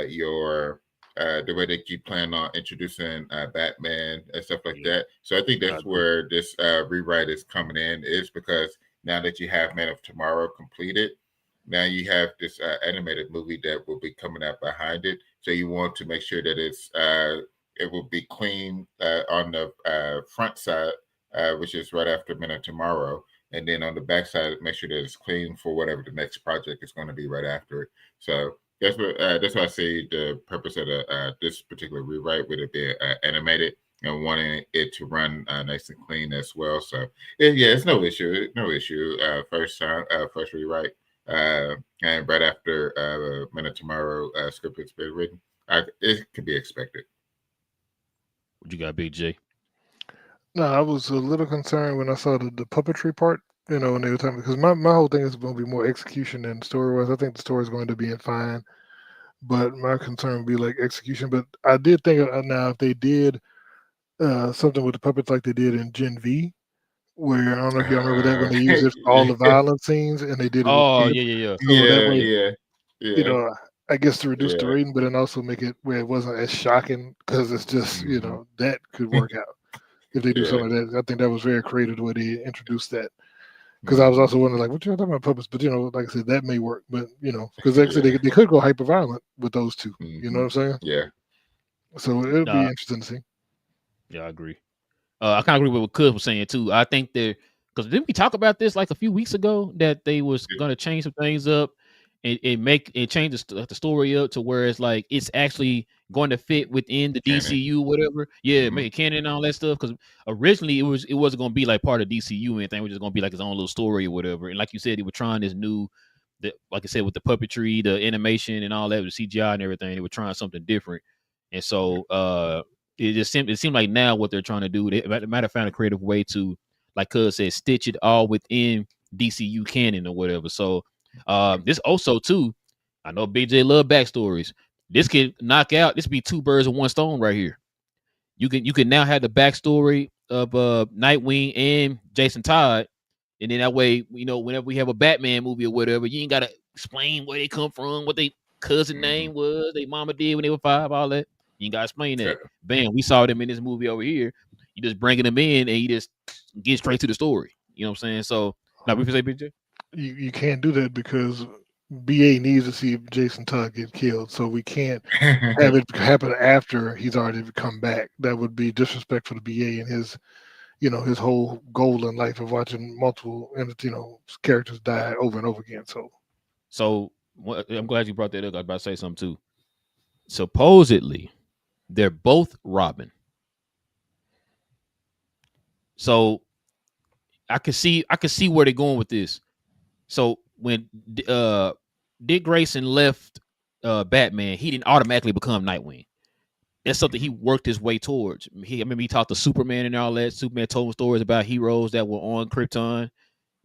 your the way that you plan on introducing Batman and stuff like that. So I think that's where this rewrite is coming in, is because now that you have Man of Tomorrow completed, now you have this animated movie that will be coming out behind it. So you want to make sure that it will be clean on the front side, which is right after Men of Tomorrow. And then on the backside, make sure that it's clean for whatever the next project is going to be right after it. So that's why I say the purpose of this particular rewrite would have been animated and wanting it to run nice and clean as well. So yeah, it's no issue. First rewrite, and right after Men of Tomorrow script has been written, it can be expected. What you got, Big J? No, I was a little concerned when I saw the puppetry part, when they were talking, because my whole thing is going to be more execution than story-wise. I think the story is going to be fine, but my concern would be like execution. But I did think now if they did something with the puppets like they did in Gen V, where I don't know if y'all remember that when they used it for all the violent scenes and they did it. Oh, yeah. So that way, yeah. I guess to reduce the rating, but then also make it where it wasn't as shocking, because it's just, that could work out if they do something like that. I think that was very creative the way they introduced that. Because I was also wondering, like, what you're talking about puppets, but like I said, that may work. But because like I said, they could go hyper violent with those two. You know what I'm saying? Yeah. So it'll be interesting to see. Yeah, I agree. I kind of agree with what Cuz was saying too. I think because didn't we talk about this like a few weeks ago that they was going to change some things up and change the story up to where it's like it's actually going to fit within the Canon. DCU, whatever. Yeah, make it canon and all that stuff. Because originally it wasn't going to be like part of DCU or anything. It was just going to be like its own little story or whatever. And like you said, they were trying this new, like I said, with the puppetry, the animation, and all that, with CGI and everything. They were trying something different, and so it seemed like now what they're trying to do, they might have found a creative way to, like Cuz said, stitch it all within DCU canon or whatever. So this also too, I know BJ love backstories. This could knock out. This be two birds with one stone right here. You can now have the backstory of Nightwing and Jason Todd, and then that way, whenever we have a Batman movie or whatever, you ain't gotta explain where they come from, what they cousin name was, they mama did when they were 5, all that. You ain't gotta explain that. Bam, we saw them in this movie over here. You just bringing them in and you just get straight to the story. You know what I'm saying? So now we say, BJ? You can't do that because BA needs to see Jason Todd get killed, so we can't have it happen after he's already come back. That would be disrespectful to BA and his, his whole goal in life of watching multiple, characters die over and over again. So I'm glad you brought that up. I was about to say something too. Supposedly, they're both Robin. So I could see where they're going with this. So when Dick Grayson left Batman, he didn't automatically become Nightwing. That's something he worked his way towards. I remember he talked to Superman and all that. Superman told him stories about heroes that were on Krypton,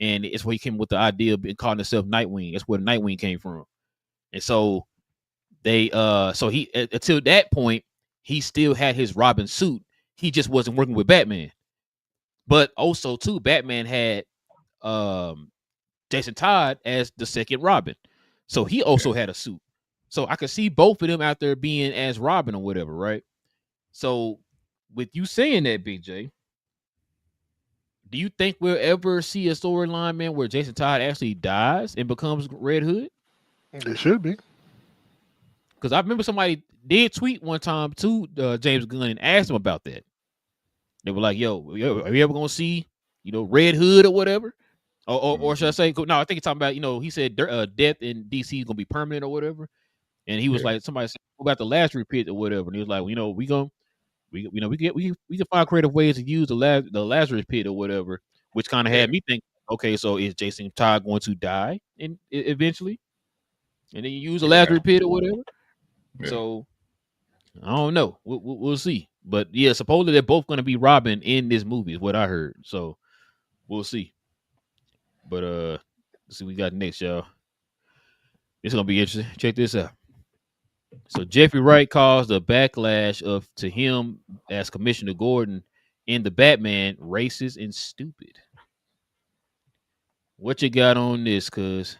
and it's where he came with the idea of calling himself Nightwing. That's where Nightwing came from. And so they he until that point, he still had his Robin suit. He just wasn't working with Batman. But also too, Batman had Jason Todd as the second Robin. So he also had a suit. So I could see both of them out there being as Robin or whatever, right? So with you saying that, BJ, do you think we'll ever see a storyline, man, where Jason Todd actually dies and becomes Red Hood? It should be. Because I remember somebody did tweet one time to James Gunn and asked him about that. They were like, "Yo, are you ever gonna see, Red Hood or whatever?" Or should I say? No, I think he's talking about. He said death in DC is gonna be permanent or whatever. And he was like, somebody said about the Lazarus pit or whatever, and he was like, we can find creative ways to use the Lazarus pit or whatever, which kind of had me think, okay, so is Jason Todd going to die eventually, and then you use the Lazarus pit or whatever? So I don't know. We'll see. But yeah, supposedly they're both going to be Robin in this movie, is what I heard. So we'll see. But let's see what we got next, y'all. It's gonna be interesting. Check this out. So Jeffrey Wright calls the backlash of to him as Commissioner Gordon in the Batman racist and stupid. What you got on this, cuz?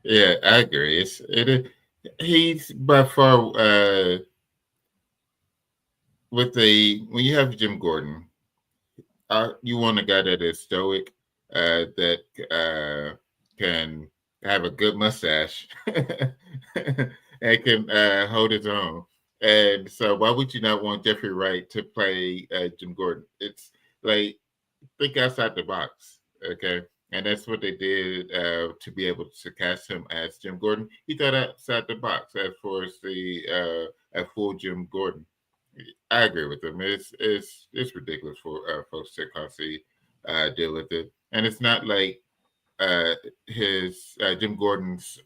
Yeah, I agree. He's by far with when you have Jim Gordon, you want a guy that is stoic, that can have a good mustache and can hold his own. And so, why would you not want Jeffrey Wright to play Jim Gordon? It's like, think outside the box, okay? And that's what they did to be able to cast him as Jim Gordon. He thought outside the box as far as the full Jim Gordon. I agree with him. It's ridiculous for folks to constantly deal with it, and it's not like his Jim Gordon's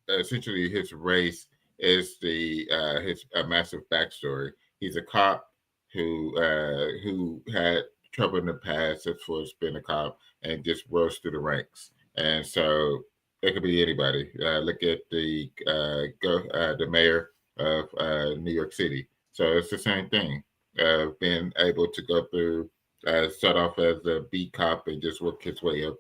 essentially his race is his massive backstory. He's a cop who had trouble in the past as far as being a cop and just rose through the ranks, and so it could be anybody. Look at the mayor of New York City. So it's the same thing. Being able to go through, start off as a beat cop and just work his way up,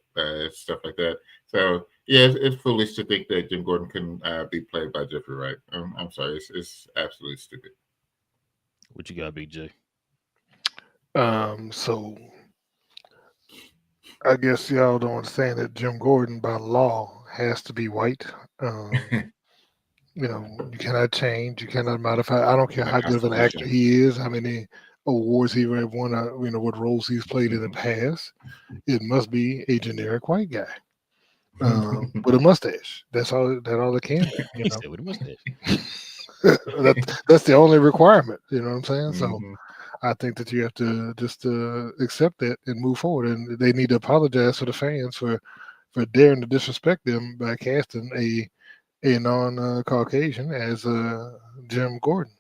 stuff like that. So yeah, it's foolish to think that Jim Gordon can be played by Jeffrey Wright. I'm sorry, it's absolutely stupid. What you got, Big J? So I guess y'all don't understand that Jim Gordon, by law, has to be white. You cannot change, you cannot modify. I don't care how good of an actor he is, how many awards he have won, what roles he's played in the past. It must be a generic white guy with a mustache. That's all it can be. He said with a mustache. That's the only requirement. You know what I'm saying? So I think that you have to just accept that and move forward. And they need to apologize to the fans for daring to disrespect them by casting a non-Caucasian as Jim Gordon.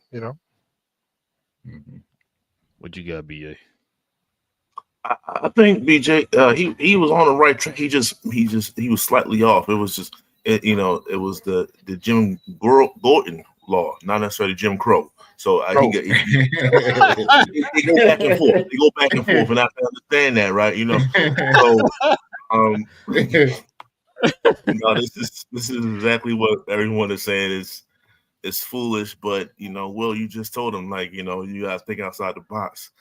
What you got, BA? I think BJ, he was on the right track. He was slightly off. It was just, it was the Jim Gordon law, not necessarily Jim Crow. So he go back and forth. They go back and forth, and I understand that, right? So this is exactly what everyone is saying is foolish. But Will, you just told them, like, you guys think outside the box.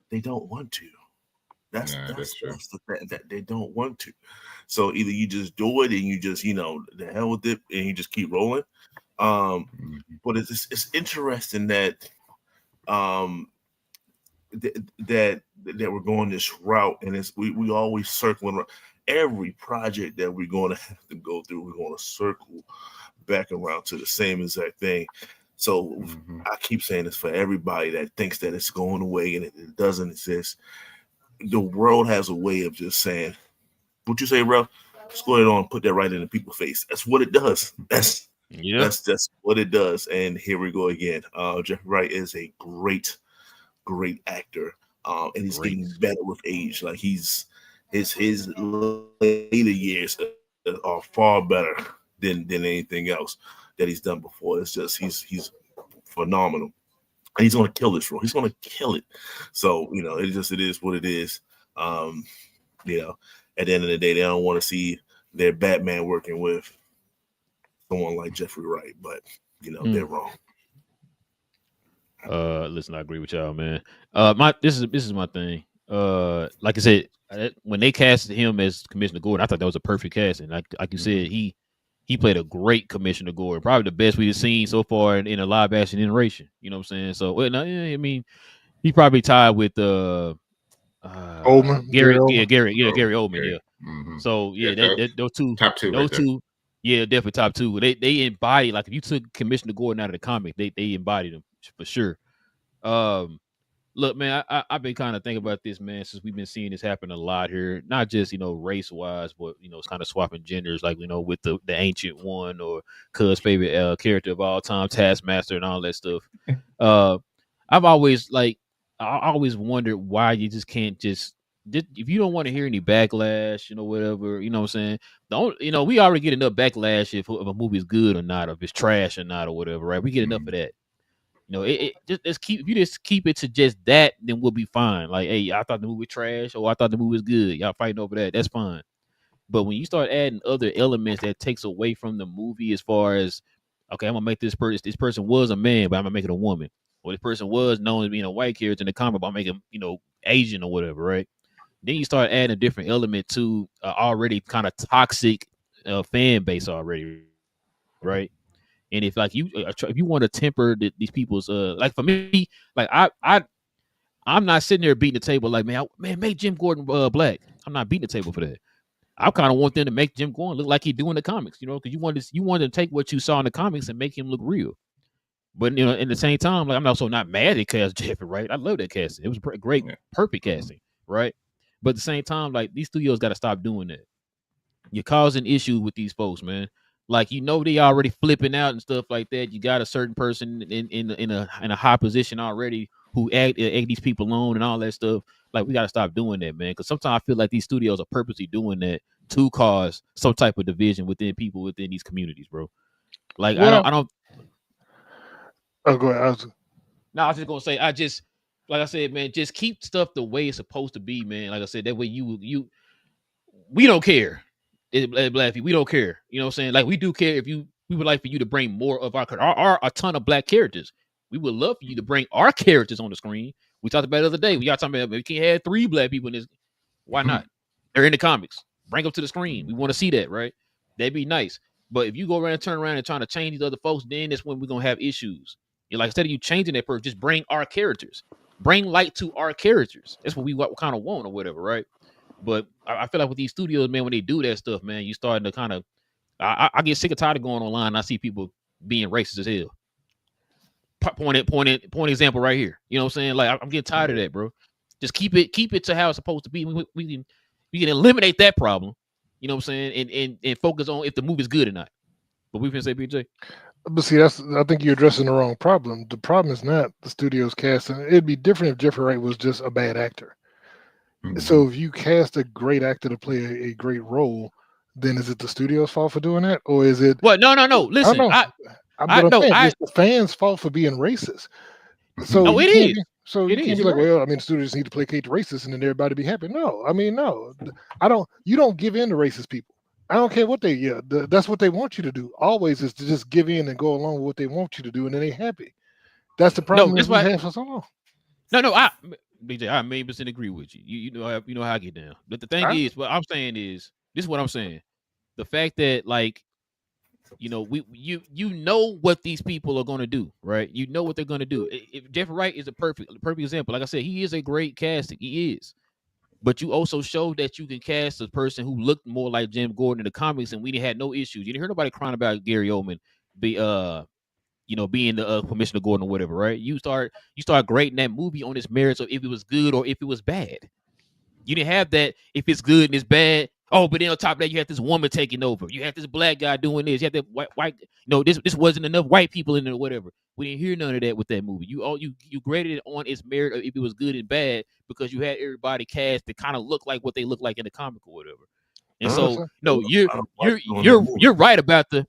They don't want to. That's true. That they don't want to. So either you just do it and you just the hell with it and you just keep rolling. But it's interesting that that we're going this route, and we always circling around. Every project that we're going to have to go through, we're going to circle back around to the same exact thing. So I keep saying this for everybody that thinks that it's going away and it doesn't exist. The world has a way of just saying, what you say, bro? Let's go ahead and put that right in the people's face. That's what it does. That's what it does. And here we go again. Jeffrey Wright is a great actor. And he's getting better with age. Like his later years are far better than anything else that he's done before. It's just he's phenomenal. And he's going to kill this role. He's going to kill it. So, it is what it is. At the end of the day, they don't want to see their Batman working with someone like Jeffrey Wright, but, they're wrong. Listen, I agree with y'all, man. This is my thing. Like I said, when they casted him as Commissioner Gordon, I thought that was a perfect casting. Like you said, he played a great Commissioner Gordon, probably the best we've seen so far in a live action iteration. You know what I'm saying? So, I mean, he probably tied with Oldman, Gary Oldman, yeah. So those two, top two, definitely top two. They embody, like, if you took Commissioner Gordon out of the comic, they embodied him for sure. Look, man, I've been kind of thinking about this, man, since we've been seeing this happen a lot here. Not just race wise, but it's kind of swapping genders, like with the ancient one or Cuz favorite character of all time, Taskmaster, and all that stuff. I've always I always wondered why you just can't just if you don't want to hear any backlash, whatever, what I'm saying. We already get enough backlash if a movie is good or not, or if it's trash or not, or whatever, right? We get enough of that. Just if you just keep it to just that, then we'll be fine. Like, hey, I thought the movie was trash, or I thought the movie was good. Y'all fighting over that. That's fine. But when you start adding other elements that takes away from the movie, as far as, okay, I'm gonna make this person. This person was a man, but I'm gonna make it a woman. Or this person was known as being a white character in the comic, but I'm making Asian or whatever, right? Then you start adding a different element to already kind of toxic fan base already, right? And if if you want to temper these people's like, for me, like I'm not sitting there beating the table like, man, make Jim Gordon black. I'm not beating the table for that. I kind of want them to make Jim Gordon look like he do in the comics, because you want to take what you saw in the comics and make him look real. But in the same time, like, I'm also not mad at cast Jeffrey Wright. I love that casting. It was great, perfect casting, right? But at the same time, like, these studios got to stop doing that. You're causing issues with these folks, man. Like, they already flipping out and stuff like that. You got a certain person in a high position already who egg these people on and all that stuff. Like, we got to stop doing that, man. Because sometimes I feel like these studios are purposely doing that to cause some type of division within people within these communities, bro. Like, I don't. Oh, go ahead. I was just gonna say, like I said, man, just keep stuff the way it's supposed to be, man. Like I said, that way we don't care. Black people, we don't care. You know what I'm saying? Like, we do care if we would like for you to bring more of our a ton of black characters. We would love for you to bring our characters on the screen. We talked about it the other day. We got talking about, we can't have 3 black people in this. Why not? They're in the comics. Bring them to the screen. We want to see that, right? That'd be nice. But if you go around and turn around and trying to change these other folks, then that's when we're gonna have issues. Like, instead of you changing that person, just bring our characters. Bring light to our characters. That's what we kind of want or whatever, right? But I feel like with these studios, man, when they do that stuff, man, you starting to kind of, I get sick and tired of going online and I see people being racist as hell. Point example right here. You know what I'm saying? Like, I'm getting tired of that, bro. Just keep it to how it's supposed to be. We can eliminate that problem. You know what I'm saying? And focus on if the movie's good or not. But we can say, BJ. But see, I think you're addressing the wrong problem. The problem is not the studio's casting. It'd be different if Jeffrey Wright was just a bad actor. So if you cast a great actor to play a great role, then is it the studio's fault for doing that, or is it? What? No. Listen, it's the fans' fault for being racist. So it is. So you can't be like, well, I mean, the studios need to placate the racist and then everybody be happy. No, I mean, no. You don't give in to racist people. I don't care what that's what they want you to do. Always is to just give in and go along with what they want you to do, and then they happy. That's the problem we have for so long. No, BJ, I 100% agree with you. You know how I get down. But the thing is, what I'm saying is, this is what I'm saying. The fact that, like, you know what these people are going to do, right? You know what they're going to do. If Jeffrey Wright is a perfect example. Like I said, he is a great casting. He is. But you also showed that you can cast a person who looked more like Jim Gordon in the comics, and we had no issues. You didn't hear nobody crying about Gary Oldman being the Commissioner Gordon or whatever, right? You start grading that movie on its merits of if it was good or if it was bad. You didn't have that if it's good and it's bad. Oh, but then on top of that, you had this woman taking over. You had this black guy doing this. You had that white. No, this wasn't enough white people in it or whatever. We didn't hear none of that with that movie. You graded it on its merit of if it was good and bad because you had everybody cast that kind of look like what they look like in the comic or whatever. And so, no, you're right about the.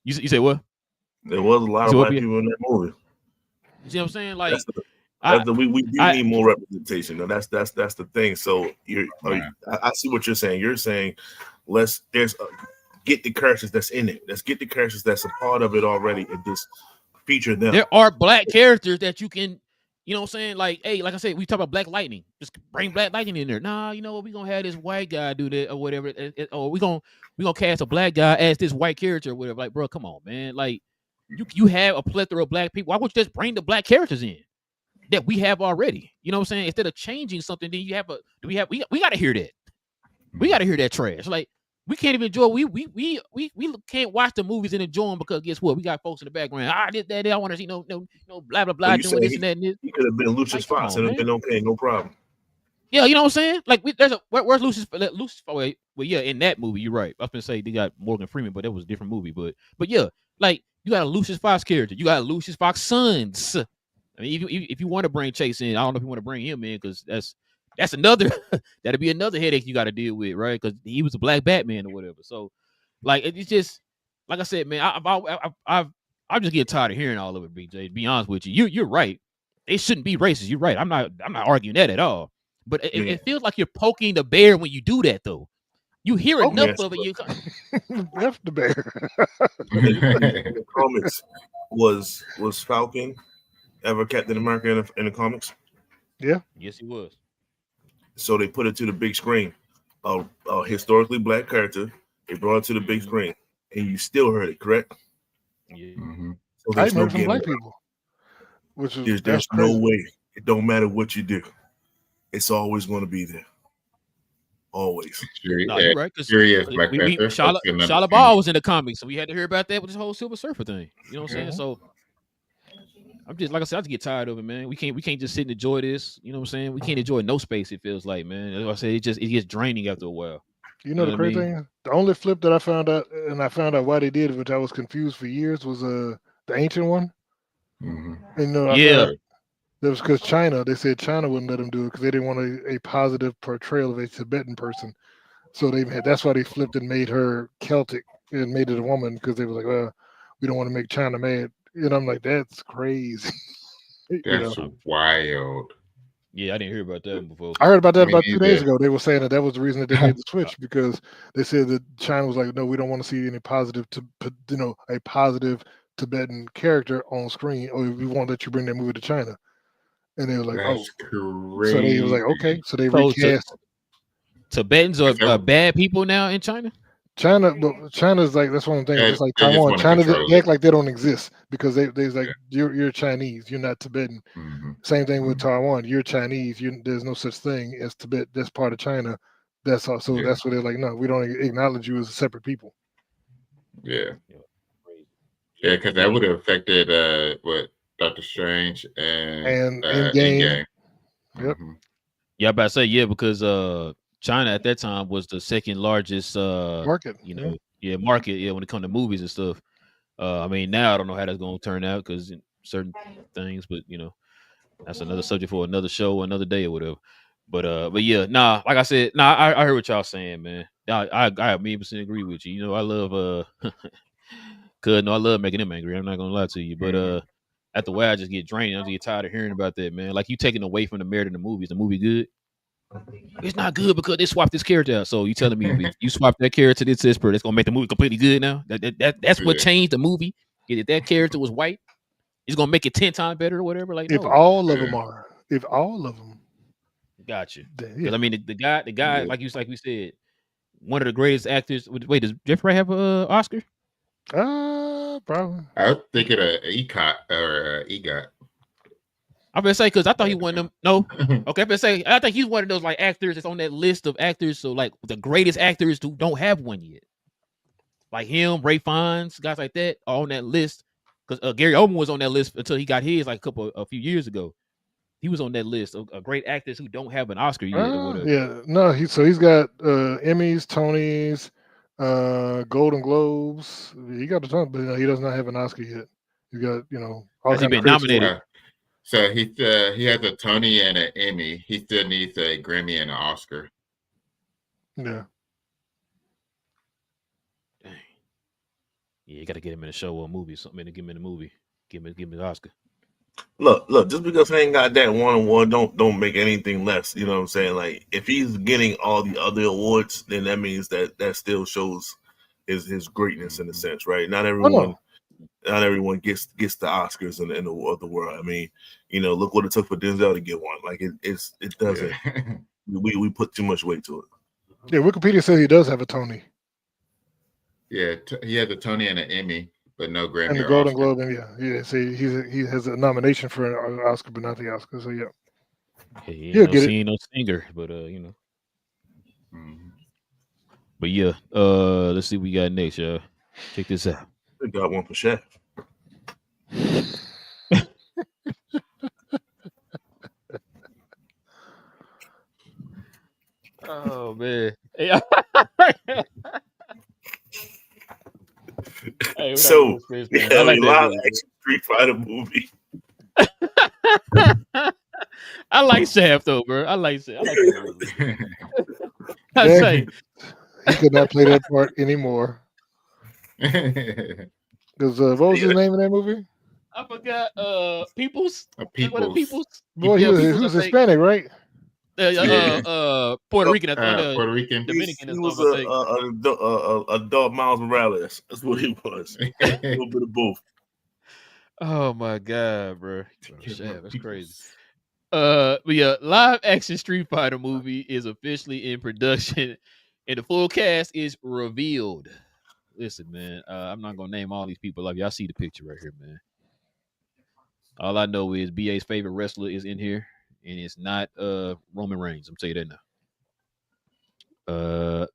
You say what? There was a lot of white people in that movie. You see what I'm saying? Like, we do need more representation. No, that's the thing. So I see what you're saying. You're saying get the characters that's in it. Let's get the characters that's a part of it already and just feature them. There are black characters that you can, you know what I'm saying? Like, hey, like I said, we talk about Black Lightning. Just bring Black Lightning in there. Nah, you know what? We're gonna have this white guy do that or whatever. Or we're gonna cast a black guy as this white character or whatever. Like, bro, come on, man. Like, you have a plethora of black people. Why would you just bring the black characters in that we have already? You know what I'm saying? Instead of changing something, then we gotta hear that. We gotta hear that trash. Like, we can't even enjoy. We can't watch the movies and enjoy them because guess what? We got folks in the background. That I want to see no blah blah So blah you doing say this and that and this. he could have been Lucius Like, come Fox on, and it'd man. have been okay, no problem. Yeah, you know what I'm saying? Like, where's Lucius? Well, yeah, in that movie, you're right. I was gonna say they got Morgan Freeman, but that was a different movie. But yeah, like you got a Lucius Fox character, you got Lucius Fox sons. I mean, if you want to bring Chase in, I don't know if you want to bring him in because that's another that'll be another headache you got to deal with, right? Because he was a black Batman or whatever. So, like, it's just like I said, man. I'm just getting tired of hearing all of it, BJ. To be honest with you, you're right. They shouldn't be racist. You're right. I'm not arguing that at all. But it feels like you're poking the bear when you do that, though. You hear enough of it. That's the bear. In the comics, was Falcon ever Captain America in the comics? Yeah. Yes, he was. So they put it to the big screen. A historically black character. They brought it to the big screen, and you still heard it, correct? Yeah. Mm-hmm. So I heard from black people. Which is there's no way. It don't matter what you do. It's always going to be there. Always. No, you're right. Because Shia Ball was in the comics, so we had to hear about that with this whole Silver Surfer thing. You know what I'm saying? So I'm just like I said, I just get tired of it, man. We can't just sit and enjoy this. You know what I'm saying? We can't enjoy no space. It feels like, man. Like I said, it gets draining after a while. You know the crazy thing? The only flip that I found out, and I found out why they did it, which I was confused for years, was the ancient one. Mm-hmm. And, that was because China. They said China wouldn't let them do it because they didn't want a positive portrayal of a Tibetan person. So that's why they flipped and made her Celtic and made it a woman because they were like, well, we don't want to make China mad. And I'm like, that's crazy. That's wild. Yeah, I didn't hear about that before. I heard about that about 2 days ago. They were saying that was the reason that they made the switch because they said that China was like, no, we don't want to see any positive, a positive Tibetan character on screen, or we won't let you bring that movie to China. And they were like, that's crazy. So they was like, okay. So they recast. Tibetans are bad people now in China? But China's like, that's one thing. Just like Taiwan, China, they act like they don't exist because they're like, you're Chinese, you're not Tibetan. Mm-hmm. Same thing with Taiwan. You're Chinese. There's no such thing as Tibet. That's part of China. That's also that's what they're like. No, we don't acknowledge you as a separate people. Yeah, because that would have affected what Doctor Strange and Endgame. Yep. Mm-hmm. Yeah, I'm about to say because China at that time was the second largest market. Market. When it comes to movies and stuff. I mean, now I don't know how that's going to turn out because certain things, but that's another subject for another show, another day, or whatever. But yeah, like I said, I heard what y'all saying, man. I 100% agree with you. I love I love making them angry. I'm not gonna lie to you, but after a while, I just get drained. I just get tired of hearing about that, man. Like you taking away from the merit of the movie. Is the movie good? It's not good because they swapped this character out. So you telling me if you swap that character to this person, it's gonna make the movie completely good now? That's what changed the movie. If that character was white, it's gonna make it 10 times better or whatever. Like if all of them are, gotcha. Because I mean the guy, like we said, one of the greatest actors. Wait, does Jeffrey have a Oscar? Probably. I was thinking of ECOT or EGOT. I'm gonna say because I thought he won them. No, okay. I'm gonna say I think he's one of those like actors that's on that list of actors. So like the greatest actors who don't have one yet, like him, Ray Fiennes, guys like that are on that list. Because Gary Oldman was on that list until he got his like a few years ago. He was on that list of great actors who don't have an Oscar yet. Or whatever. Yeah, no. He's got Emmys, Tonys, Golden Globes. He got a ton, but he does not have an Oscar yet. He got all has he been nominated? So he has a Tony and an Emmy. He still needs a Grammy and an Oscar. Yeah. Dang. Yeah, you got to get him in a show or a movie, something to get him in a movie. Give him the Oscar. Look, just because he ain't got that one-on-one, don't make anything less. You know what I'm saying? Like if he's getting all the other awards, then that means that still shows his greatness in a sense, right? Not everyone gets the Oscars in the world. I mean, look what it took for Denzel to get one. Like it doesn't. Yeah. We put too much weight to it. Yeah, Wikipedia says he does have a Tony. Yeah, he has a Tony and an Emmy, but no Grammy. And the Golden Globe, and yeah. See, he has a nomination for an Oscar, but not the Oscar. So yeah, he'll get it. He ain't no singer, but . Mm-hmm. But yeah, let's see what we got next, y'all. Check this out. They got one for Chef. Oh man. Hey, hey, So we I have like a that live movie. action Street Fighter movie. I like Shaft though, bro. I like that movie. I Dang say, it. He could not play that part anymore. Because what was his name in that movie? I forgot. Peoples. What Peoples. Boy, Yeah, he Peoples. was I think. Hispanic, right? Puerto Rican. Puerto Rican. Dominican or He was something. I think. a adult Miles Morales. That's what he was. A little bit of both. Oh my god, bro. Shaft, that's crazy. But yeah, live action Street Fighter movie is officially in production, and the full cast is revealed. Listen, man, I'm not gonna name all these people like y'all see the picture right here, man. All I know is BA's favorite wrestler is in here, and it's not Roman Reigns. I'm tell you that now.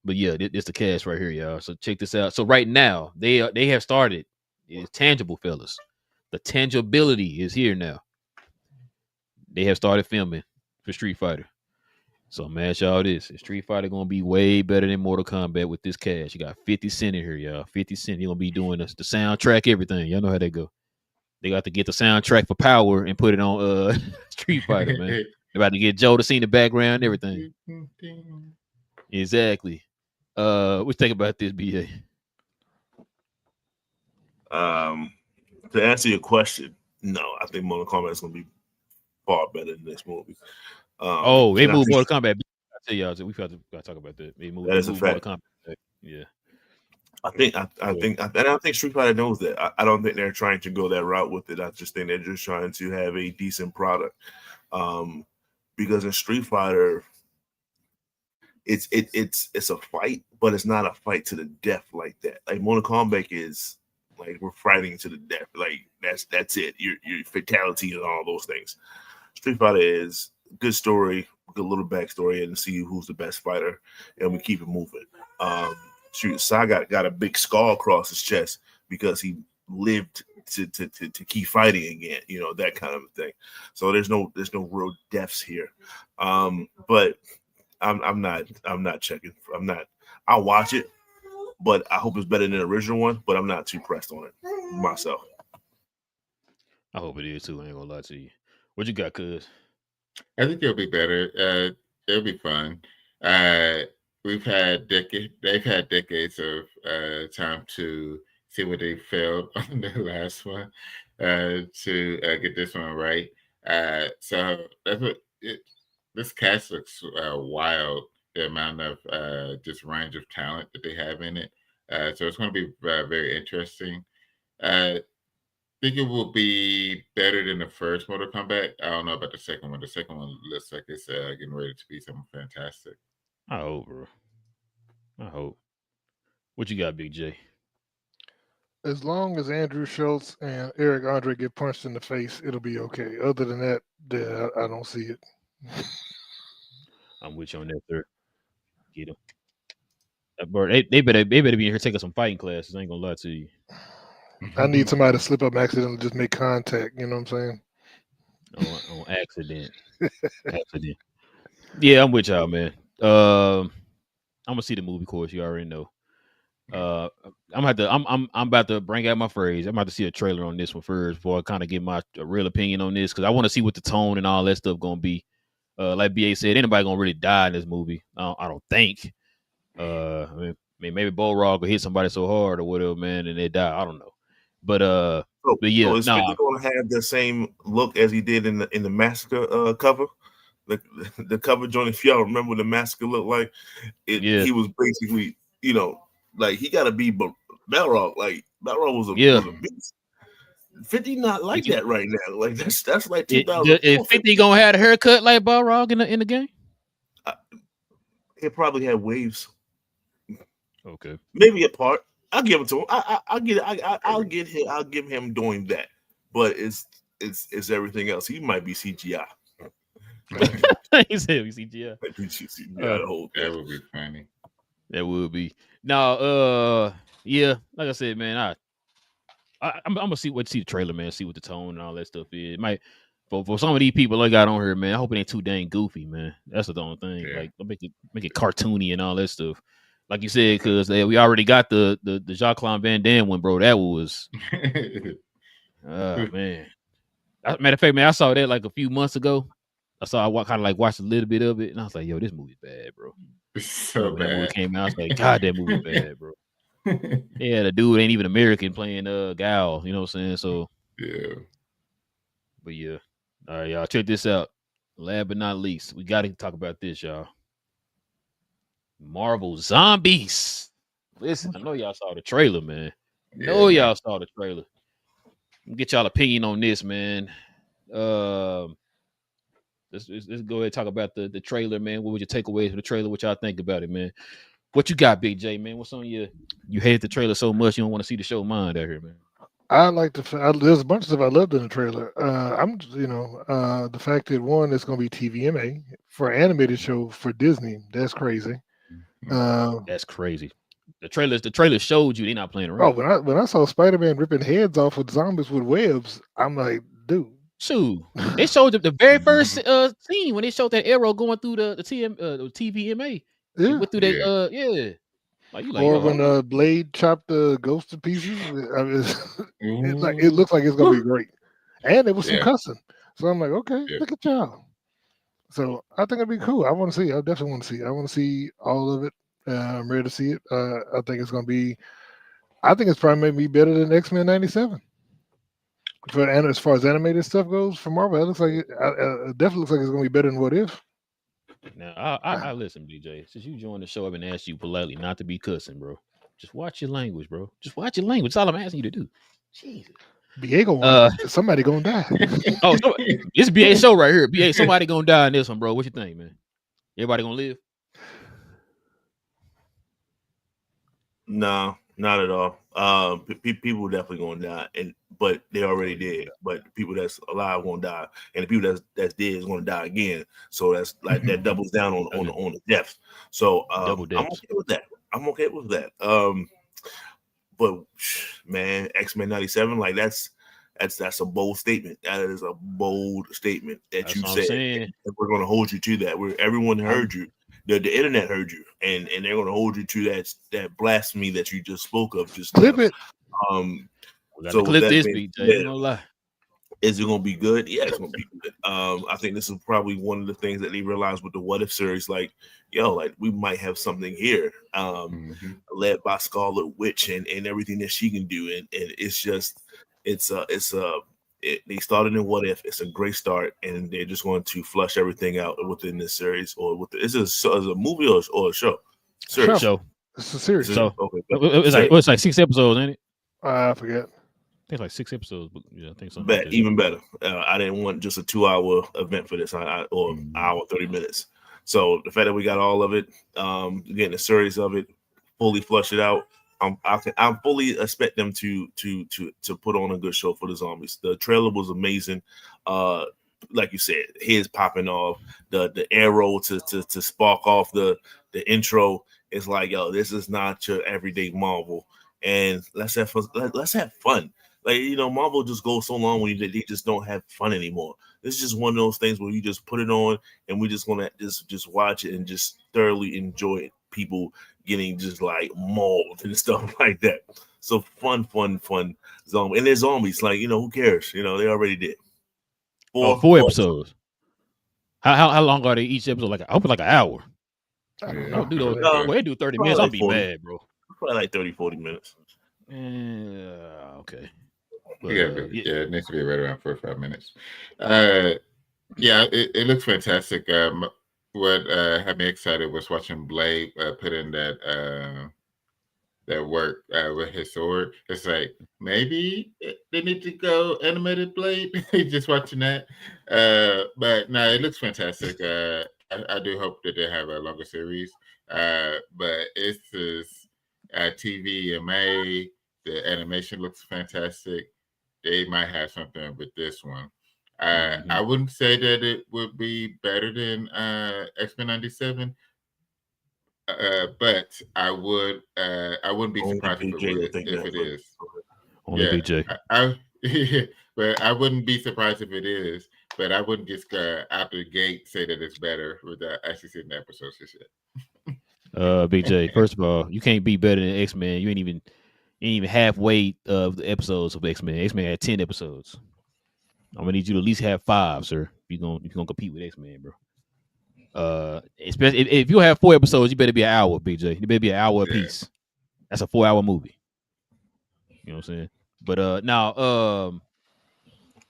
But yeah, this the cast right here, y'all. So check this out. So right now, they have started. It's tangible, fellas. The tangibility is here now. They have started filming for Street Fighter. So man, y'all, this Street Fighter gonna be way better than Mortal Kombat with this cast. You got 50 Cent in here, y'all. 50 Cent, he gonna be doing the soundtrack, everything. Y'all know how they go. They got to get the soundtrack for Power and put it on Street Fighter, man. They about to get Joe to sing the background, and everything. Exactly. What you think about this, BA? To answer your question, no, I think Mortal Kombat is going to be far better than this movie. They moved Mortal Kombat. I tell y'all, we got to talk about that. They moved a fact. Mortal Kombat. Yeah. I think Street Fighter knows that. I don't think they're trying to go that route with it. I just think they're just trying to have a decent product. Because in Street Fighter, it's a fight, but it's not a fight to the death like that. Like Mortal Kombat is like we're fighting to the death. Like that's it. Your fatality and all those things. Street Fighter is good story, good little backstory, and see who's the best fighter, and we keep it moving. Sagat got a big scar across his chest because he lived to keep fighting again, that kind of thing. So there's no real deaths here. But I'm not checking. I'll watch it, but I hope it's better than the original one, but I'm not too pressed on it myself. I hope it is too. I ain't gonna lie to you. What you got, cuz? I think it'll be better. It'll be fun. They've had decades of time to see what they failed on the last one to get this one right. So that's what this cast looks wild. The amount of just range of talent that they have in it. So it's going to be very interesting. I think it will be better than the first Mortal Kombat. I don't know about the second one. The second one looks like it's getting ready to be something fantastic. I hope, bro. I hope. What you got, Big J? As long as Andrew Schultz and Eric Andre get punched in the face, it'll be okay. Other than that, I don't see it. I'm with you on that, sir. Get him. Bro, they better be in here taking some fighting classes. I ain't gonna lie to you. I need somebody to slip up accidentally, just make contact. You know what I'm saying? On accident. Accident. Yeah, I'm with y'all, man. I'm gonna see the movie, course. You already know. I'm about to bring out my phrase. I'm about to see a trailer on this one first before I kind of get my real opinion on this because I want to see what the tone and all that stuff gonna be. Like BA said, anybody gonna really die in this movie? I don't think. I mean, maybe Balrog will hit somebody so hard or whatever, man, and they die. I don't know. But yeah, so is 50 going to have the same look as he did in the Massacre cover? The cover joint, if y'all remember what the Massacre looked like, he was basically, like he got to be Balrog. Like Balrog was a beast. 50 not like that right now. Like that's like 2000. Is 50 gonna have a haircut like Balrog in the game? He'll probably have waves. Okay, maybe a part. I'll give it to him. I'll give him doing that. But it's everything else. He might be CGI. He said CGI. That would be funny. That would be. No, yeah, like I said, man, I'm gonna see the trailer, man, see what the tone and all that stuff is. It might for some of these people I got on here, man, I hope it ain't too dang goofy, man. That's the only thing. Yeah. Like, don't make it cartoony and all that stuff. Like you said, because we already got the Jacques Van Damme one, bro. That was man. Matter of fact, man, I saw that like a few months ago. I kind of like watched a little bit of it, and I was like, "Yo, this movie's bad, bro." It's so When that movie bad. came out, I was like, "God, that movie bad, bro." Yeah, the dude ain't even American playing Gal. You know what I'm saying? So, Yeah. but yeah, all right, y'all, check this out. Last but not least, we got to talk about this, y'all. Marvel Zombies. Listen, I know y'all saw the trailer, man. Y'all saw the trailer. Get y'all opinion on this, man. Let's go ahead and talk about the trailer, man. What was your takeaways from the trailer? What y'all think about it, man? What you got, Big J, man? What's on you hate the trailer so much you don't want to see the show mind out here, man? I like there's a bunch of stuff I loved in the trailer. The fact that one is going to be TVMA for an animated show for Disney. That's crazy. That's crazy. The trailer showed you they're not playing around. When I saw Spider-Man ripping heads off with zombies with webs, I'm like, dude. Shoot, they showed the very first scene when they showed that arrow going through the TVMA. Yeah. It went through that Like, or when Blade chopped the ghost to pieces. I mean, it looks like it's gonna be great, and there was some cussing. So I'm like, okay, look at y'all. So I think it'd be cool. I want to see. I definitely want to see. I want to see all of it. I'm ready to see it. I think it's gonna be. I think it's probably maybe better than X-Men '97. And as far as animated stuff goes for Marvel, it looks like it definitely looks like it's gonna be better than What If. Now, I listen, BJ. Since you joined the show, I've been asking you politely not to be cussing, bro. Just watch your language, bro. Just watch your language. That's all I'm asking you to do. Jesus. BA somebody gonna die. It's BA show right here. BA, somebody gonna die in this one, bro. What you think, man? Everybody gonna live? No, not at all. People definitely gonna die, but they already did. But people that's alive gonna die, and the people that's dead is gonna die again. So that's like that doubles down on the death. So I'm okay with that. I'm okay with that. But man, X-Men '97, like that's a bold statement. That is a bold statement that you said. And we're gonna hold you to that. Everyone heard you. The internet heard you, and they're going to hold you to that blasphemy that you just spoke of. Just clip it. So clip this, BJ. No lie. Is it going to be good? Yeah, it's going to be good. I think this is probably one of the things that they realized with the What If series. Like, like we might have something here, led by Scarlet Witch and everything that she can do, and it's just they started in What If. It's a great start, and they're just going to flush everything out within this series. Is it a movie or a show? Show. It's a series. So okay, it's like 6 episodes, ain't it? I forget. I think it's like 6 episodes, but yeah, I think so. Even better. I didn't want just a 2-hour event for this, or hour 30 minutes. So the fact that we got all of it, getting a series of it, fully flush it out. I fully expect them to put on a good show for the zombies. The trailer was amazing. Like you said, heads popping off, the arrow to spark off the intro. It's like, yo, this is not your everyday Marvel, and let's have fun. Let's have fun. Like, Marvel just goes so long when they just don't have fun anymore. This is just one of those things where you just put it on and we just want to just watch it and just thoroughly enjoy it. People getting just like mauled and stuff like that. So fun zombie. And there's zombies. Like, who cares? They already did. 4 episodes. How long are they each episode? Like, I hope it's like an hour. Don't do those. They do 30 minutes. I'll be mad, bro. Probably like 30-40 minutes. Okay. It needs to be right around 45 minutes. It looks fantastic. What had me excited was watching Blade put in that work with his sword. It's like maybe they need to go animated Blade. Just watching that, but no, it looks fantastic. I do hope that they have a longer series. But it's this TVMA. The animation looks fantastic. They might have something with this one. I wouldn't say that it would be better than X-Men '97, But I wouldn't be Only surprised if Big it J will would, think if that. it is. Only Yeah, BJ. but I wouldn't be surprised if it is. But I wouldn't just out the gate say that it's better without actually seeing the episodes just yet. BJ. First of all, you can't be better than X-Men. You ain't even halfway of the episodes of X-Men. X-Men had 10 episodes. I'm gonna need you to at least have 5, sir. If you're gonna compete with X-Men, bro. Especially if you have 4 episodes, you better be an hour, BJ. You better be an hour apiece. That's a 4-hour movie. You know what I'm saying? But now,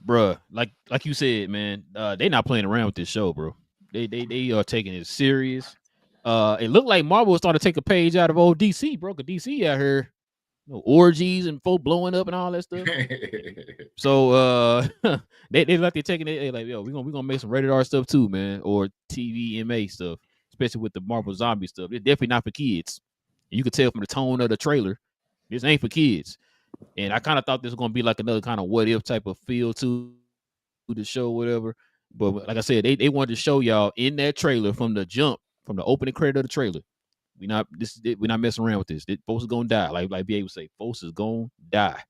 bruh, like you said, man, they not playing around with this show, bro. They are taking it serious. It looked like Marvel was starting to take a page out of old DC, bro. Cause DC out here, orgies and folk blowing up and all that stuff. So they like they're taking it. They like, yo, we gonna make some rated R stuff too, man, or TVMA stuff, especially with the Marvel zombie stuff. It's definitely not for kids. And you could tell from the tone of the trailer, this ain't for kids. And I kind of thought this was gonna be like another kind of what if type of feel to the show, whatever. But like I said, they wanted to show y'all in that trailer from the jump, from the opening credit of the trailer. We're not messing around with this. Folks is gonna die. Like BA would say, folks is gonna die.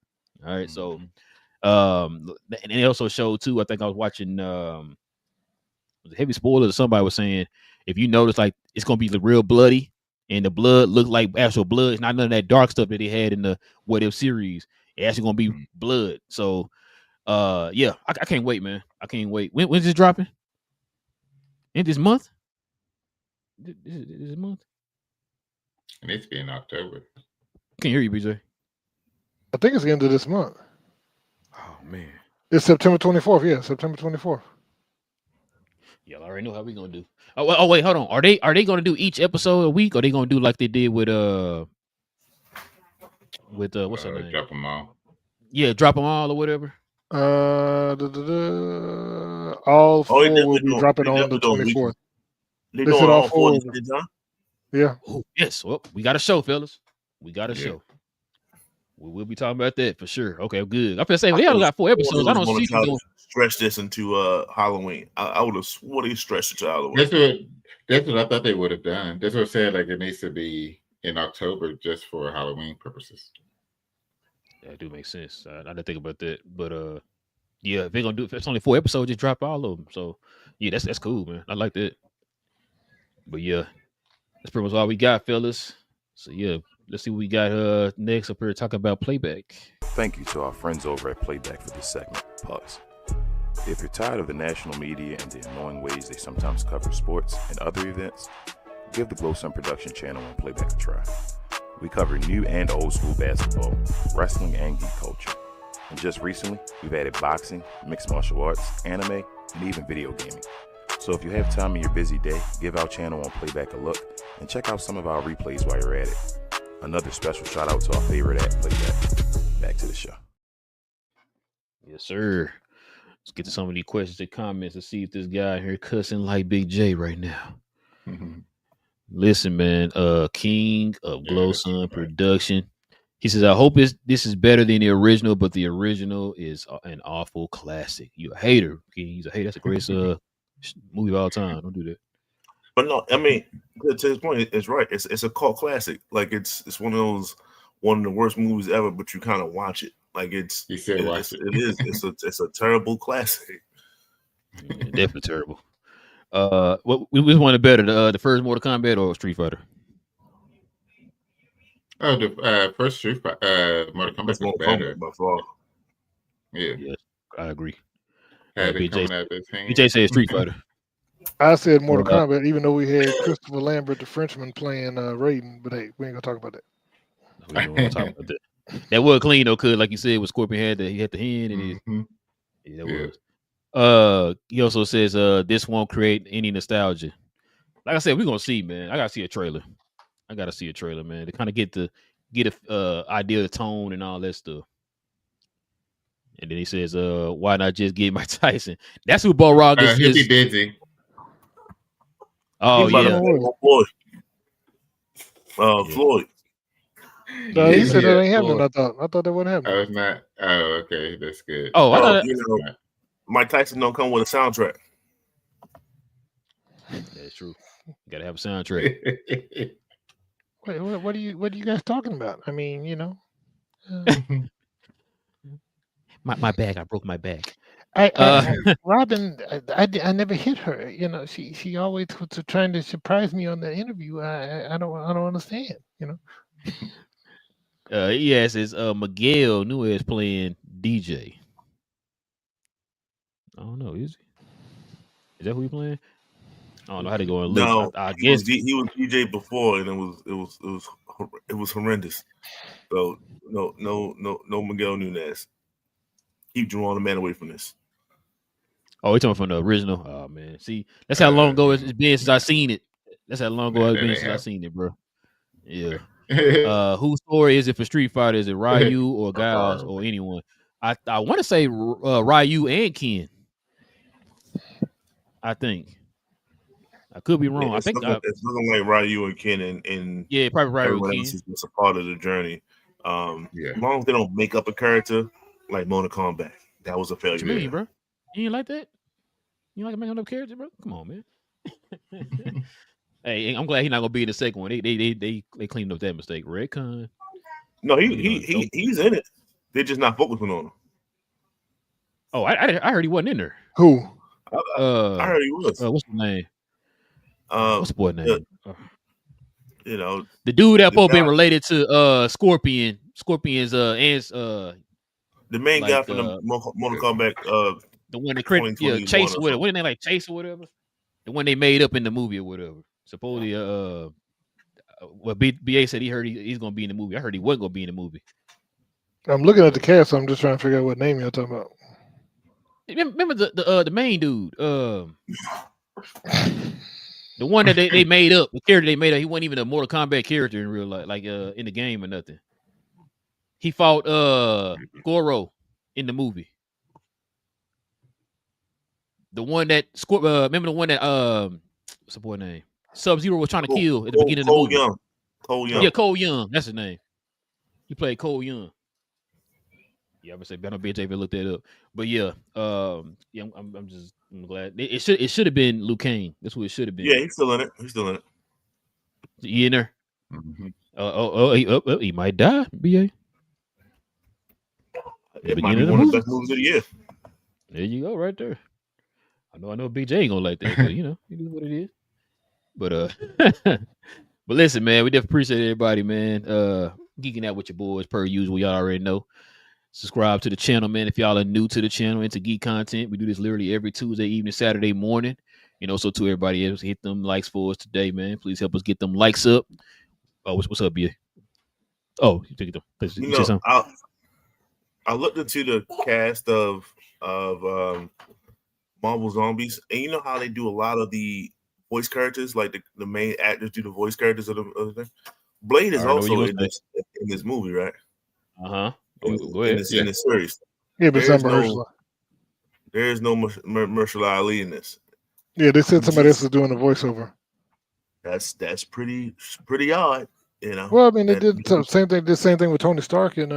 All right. So and they also showed too, I think I was watching heavy spoilers. Somebody was saying, if you notice, like, it's gonna be real bloody and the blood looked like actual blood. It's not none of that dark stuff that they had in the What If series. It's actually gonna be blood. So yeah, I can't wait, man. I can't wait. When's this dropping? In this month? This month? It needs to be in October. Can't hear you, BJ. I think it's the end of this month. Oh man, it's September 24th. Yeah, September 24th. Y'all already know how we gonna do. Oh wait, hold on. Are they gonna do each episode a week, or are they gonna do like they did with what's her name? Drop them all. Yeah, drop them all or whatever. All 4 will be dropping on the 24th. They said all 4. Yeah. Oh, yes. Well, we got a show, fellas. We got a show. We'll be talking about that for sure. Okay, good. I'm gonna say they only got 4 episodes. I don't see them stretch this into Halloween. I would have sworn they stretched it to Halloween. That's what I thought they would have done. That's what I said. Like, it needs to be in October just for Halloween purposes. That do make sense. I didn't think about that, but yeah, if they're gonna do, if it's only 4 episodes, just drop all of them. So yeah, that's cool, man. I like that. But yeah, that's pretty much all we got, fellas. So yeah, let's see what we got next up here talking about Playback. Thank you to our friends over at Playback for this segment. Pause. If you're tired of the national media and the annoying ways they sometimes cover sports and other events, give the Glow Sun Production channel on Playback a try. We cover new and old school basketball, wrestling, and geek culture. And just recently, we've added boxing, mixed martial arts, anime, and even video gaming. So if you have time in your busy day, give our channel on Playback a look and check out some of our replays while you're at it. Another special shout out to our favorite at Playback. Back to the show. Yes, sir. Let's get to some of these questions and comments and see if this guy here cussing like Big J right now. Listen, man, King of Glow Sun Production. He says, I hope this is better than the original, but the original is an awful classic. You a hater, King. He's a hater. That's a great movie of all time. Don't do that. But no, I mean, to his point, it's right. It's a cult classic. Like it's one of the worst movies ever, but you kind of watch it. Like it is. It's a terrible classic. Yeah, definitely terrible. What we wanted better, the first Mortal Kombat or Street Fighter? Oh, the first Street Fighter, Mortal Kombat was better. By far. Yeah. Yes, I agree. BJ said Street Fighter. I said Mortal Kombat, even though we had Christopher Lambert, the Frenchman, playing Raiden. But hey, we ain't gonna talk about that. We don't want to talk about that. That was clean though, cause like you said, with Scorpion had the hand and was. He also says this won't create any nostalgia. Like I said, we're gonna see, man. I gotta see a trailer. Man, to kind of get a idea of the tone and all that stuff. And then he says, why not just get Mike Tyson? That's who Bo Rogers is. He'll be busy. Oh, yeah. Floyd. No, he said that ain't happening. I thought that wouldn't happen. Oh, it's not. Oh, okay. That's good. Oh, I thought Mike Tyson don't come with a soundtrack. That's true. You gotta have a soundtrack. Wait, what are you guys talking about? I mean, uh, My back. I broke my back. Robin, I never hit her. She always was trying to surprise me on the interview. I don't understand. Yes, it's Miguel Nuez playing DJ. I don't know. Is that who he playing? I don't know how to go and look. No, I he guess was DJ before, and it was horrendous. So no Miguel Nunez. Keep Jerome the man away from this. Oh, you're talking from the original. Oh man, see, that's how long ago it's been since I seen it. That's how long ago it's been since I seen it, bro. Yeah. Whose story is it for Street Fighter? Is it Ryu or Giles or anyone? I want to say Ryu and Ken. I think I could be wrong. Yeah, I think it's looking like Ryu and Ken and yeah, probably Ryu everyone and else Ken. is just a part of the journey. As long as they don't make up a character like Mortal Kombat, that was a failure. What you mean, bro? You ain't like that? You like making up characters, bro? Come on, man. Hey, I'm glad he's not gonna be in the second one. They cleaned up that mistake. Redcon. No, he's in it. They're just not focusing on him. Oh, I heard he wasn't in there. Who? I heard he was. What's the name? What's the boy name? The dude that been related to Scorpion's the main guy from the Mortal Kombat the one that Chase or whatever. What did they like Chase or whatever? The one they made up in the movie or whatever. Supposedly well BA said he heard he's gonna be in the movie. I heard he wasn't gonna be in the movie. I'm looking at the cast, so I'm just trying to figure out what name you're talking about. Remember the main dude, the one that they made up, the character they made up. He wasn't even a Mortal Kombat character in real life, like in the game or nothing. He fought Goro in the movie. The one that remember the one that what's the boy name? Sub-Zero was trying to kill at the beginning of the movie. Cole Young. Yeah, Cole Young. That's his name. He played Cole Young. Yeah, I would say better be JV look that up. But yeah, I'm glad it should have been Liu Kang. That's what it should have been. Yeah, he's still in it. He in there? Mm-hmm. He might die. BA. It might be one of the best movies of the year. There you go, right there. I know BJ ain't gonna like that, but it is what it is. But but listen, man, we definitely appreciate everybody, man. Geeking out with your boys per usual. Y'all already know. Subscribe to the channel, man. If y'all are new to the channel, into geek content, we do this literally every Tuesday evening, Saturday morning. So to everybody else, hit them likes for us today, man. Please help us get them likes up. Oh, what's up, BA? Oh, you take it though. I looked into the cast of Marvel Zombies, and you know how they do a lot of the voice characters, like the main actors do the voice characters of the thing. Blade is also in this movie, right? Go ahead. In this series. Yeah, but there's no Mahershala Ali in this. Yeah, they said somebody else is doing the voiceover. That's pretty odd, Well, I mean, they did the same thing. The same thing with Tony Stark and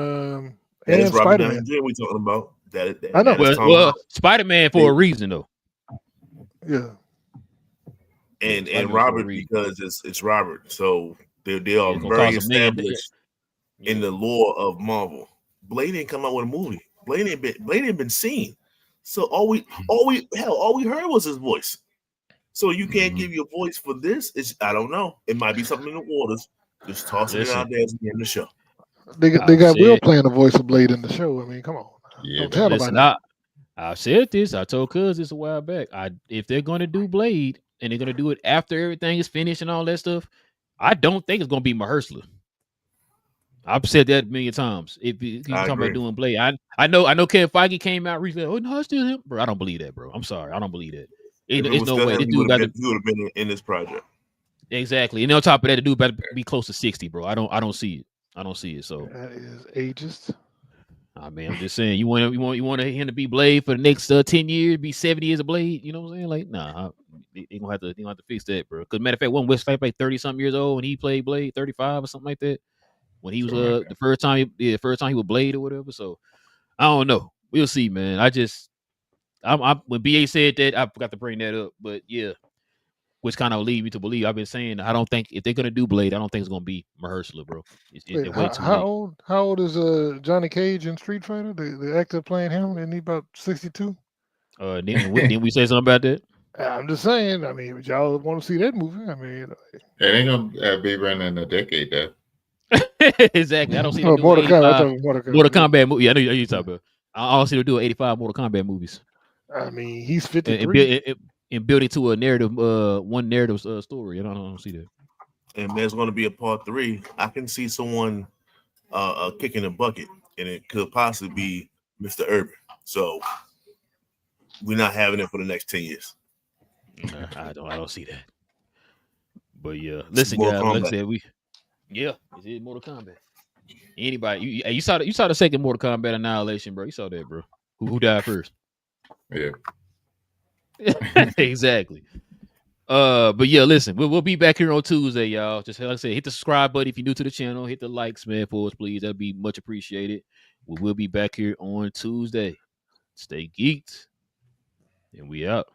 Spider-Man. We talking about that. I know. Well, Spider-Man for a reason though. Yeah. And Robert because it's Robert, so they are very established in the lore of Marvel. Blade didn't come out with a movie. Blade ain't been seen. So all we heard was his voice. So you can't give your voice for this. I don't know. It might be something in the waters. Just tossing it out there at the end of the show. They got Will playing the voice of Blade in the show. I mean, come on. Yeah, don't tell listen, nobody. I said this. I told Cuz this a while back. If they're gonna do Blade and they're gonna do it after everything is finished and all that stuff, I don't think it's gonna be Mahershala. I've said that a million times. If you talking about doing Blade, I know Kevin Feige came out recently. Oh no, it's still him, bro. I don't believe that, bro. I'm sorry, I don't believe that. There's no way. He would have been in this project. Exactly, and on top of that, the dude better be close to 60, bro. I don't see it. I don't see it. So that is ageist. I mean, I'm just saying, you want him to be Blade for the next 10 years, be 70 years of Blade. You know what I'm saying? Like, nah, they gonna have to fix that, bro. Because matter of fact, one West like 30 something years old when he played Blade, 35 or something like that. When he was the first time he was Blade or whatever. So I don't know. We'll see, man. I when BA said that, I forgot to bring that up. But yeah, which kind of lead me to believe. I've been saying I don't think if they're gonna do Blade, I don't think it's gonna be Mahershala, bro. Wait, way too late. how old is Johnny Cage in Street Fighter? The actor playing him, isn't he about 62? Didn't we say something about that? I'm just saying. I mean, would y'all want to see that movie? I mean, It ain't gonna be running a decade though. Exactly. I don't see them doing Mortal Kombat. 85 Mortal Kombat movie. Yeah, I know you're talking about. I don't see them doing 85 Mortal Kombat movies. I mean, he's 53. And building to a narrative, one narrative story. I don't see that. And there's going to be a part 3. I can see someone kicking a bucket, and it could possibly be Mr. Urban. So we're not having it for the next 10 years. I don't see that. But yeah, listen, guys. Like I said, it's Mortal Kombat. Anybody, you saw the second Mortal Kombat Annihilation, bro. You saw that, bro. Who died first? Yeah. Exactly. But yeah, listen, we'll be back here on Tuesday, y'all. Just like I said, hit the subscribe button if you're new to the channel. Hit the likes, man, for us, please. That'd be much appreciated. We'll be back here on Tuesday. Stay geeked, and we out.